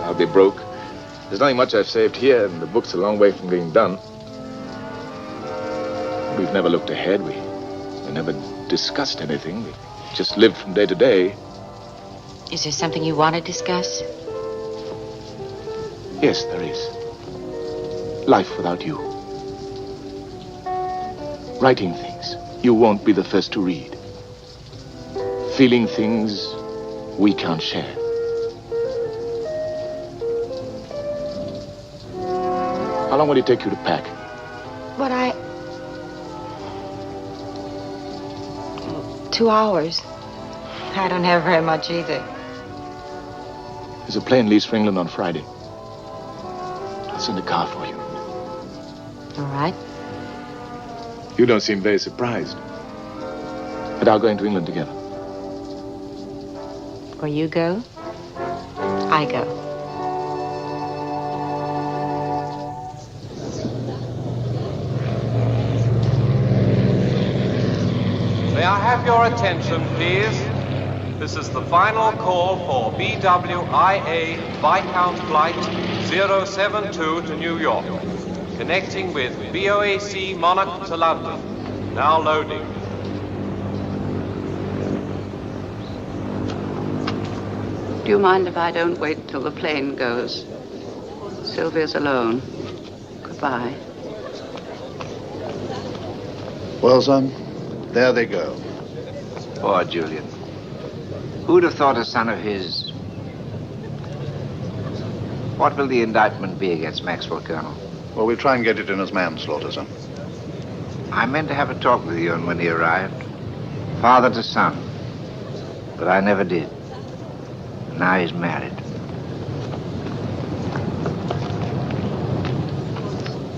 I'll be broke. There's nothing much I've saved here, and the book's a long way from being done. We've never looked ahead. We never discussed anything. We just lived from day to day. Is there something you want to discuss? Yes, there is. Life without you. Writing things you won't be the first to read. Feeling things we can't share. How long will it take you to pack? But 2 hours. I don't have very much either. There's a plane leaves for England on Friday. I'll send a car for you. All right. You don't seem very surprised at our going to England together. Where you go, I go. May I have your attention, please? This is the final call for BWIA Viscount Flight 072 to New York, connecting with BOAC Monarch to London. Now loading. Do you mind if I don't wait till the plane goes? Sylvia's alone. Goodbye. Well, son, there they go. Poor Julian. Who'd have thought a son of his... What will the indictment be against Maxwell, Colonel? Well, we'll try and get it in as manslaughter, son. I meant to have a talk with you when he arrived. Father to son. But I never did. Now he's married.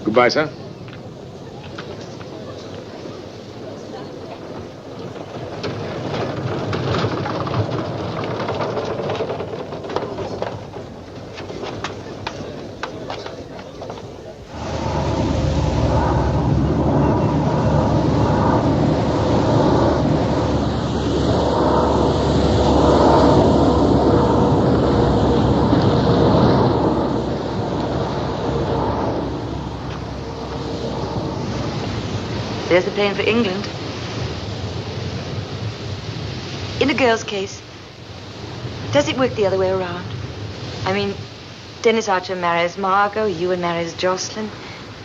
Goodbye, sir. There's the plane for England. In a girl's case, does it work the other way around? I mean, Dennis Archer marries Margot, Ewan marries Jocelyn.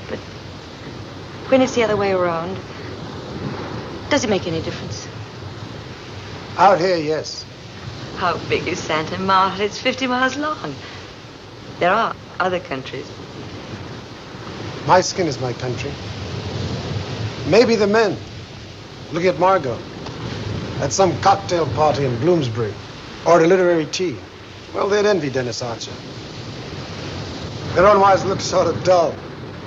But when it's the other way around, does it make any difference? Out here, yes. How big is Santa Marta? It's 50 miles long. There are other countries. My skin is my country. Maybe the men. Look at Margot. At some cocktail party in Bloomsbury. Or a literary tea. Well, they'd envy Dennis Archer. Their own wives look sort of dull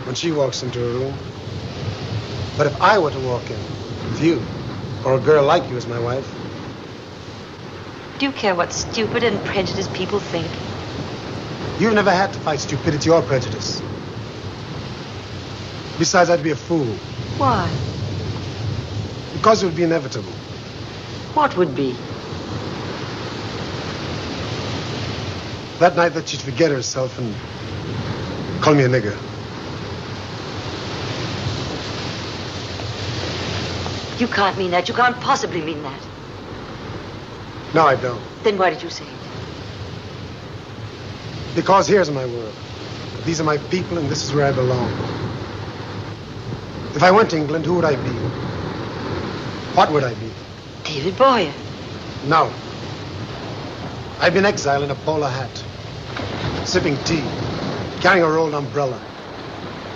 when she walks into a room. But if I were to walk in with you, or a girl like you as my wife... Do you care what stupid and prejudiced people think? You've never had to fight stupidity or prejudice. Besides, I'd be a fool. Why? Because it would be inevitable. What would be? That night that she'd forget herself and call me a nigger. You can't mean that. You can't possibly mean that. No, I don't. Then why did you say it? Because here's my world. These are my people and this is where I belong. If I went to England, who would I be? What would I be? David Boyer. No. I'd be an exile in a bowler hat, sipping tea, carrying a rolled umbrella,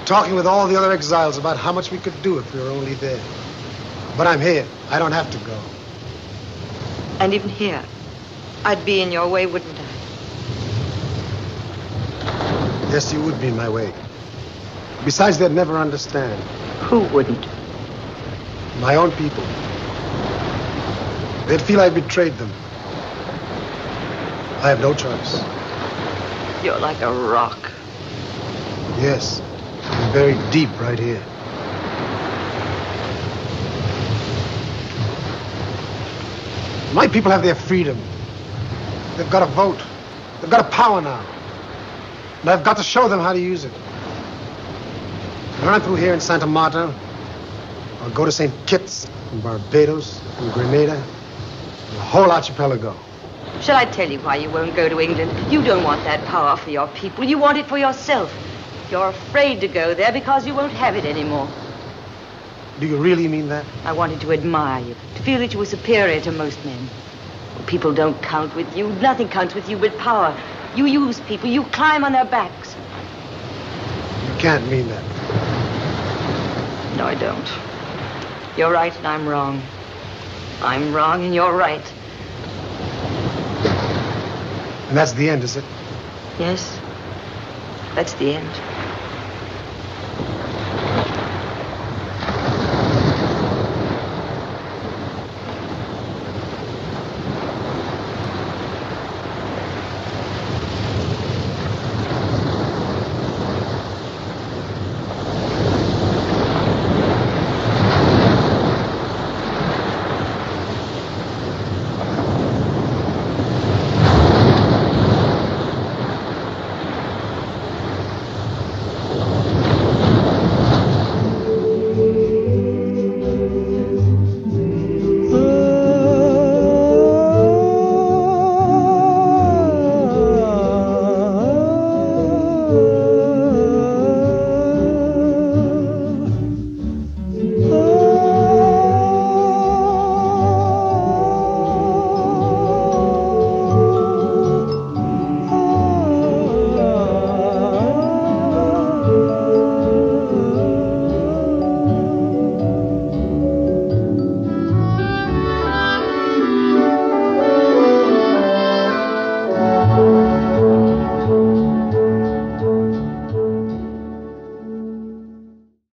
talking with all the other exiles about how much we could do if we were only there. But I'm here. I don't have to go. And even here, I'd be in your way, wouldn't I? Yes, you would be in my way. Besides, they'd never understand. Who wouldn't? My own people. They'd feel I betrayed them. I have no choice. You're like a rock. Yes, I'm buried deep right here. My people have their freedom. They've got a vote. They've got a power now. And I've got to show them how to use it. When I'm through here in Santa Marta, I'll go to St. Kitts and Barbados and Grenada and the whole archipelago. Shall I tell you why you won't go to England? You don't want that power for your people. You want it for yourself. You're afraid to go there because you won't have it anymore. Do you really mean that? I wanted to admire you, to feel that you were superior to most men. People don't count with you. Nothing counts with you but power. You use people. You climb on their backs. You can't mean that. No, I don't. You're right and I'm wrong. I'm wrong and you're right. And that's the end, is it? Yes, that's the end.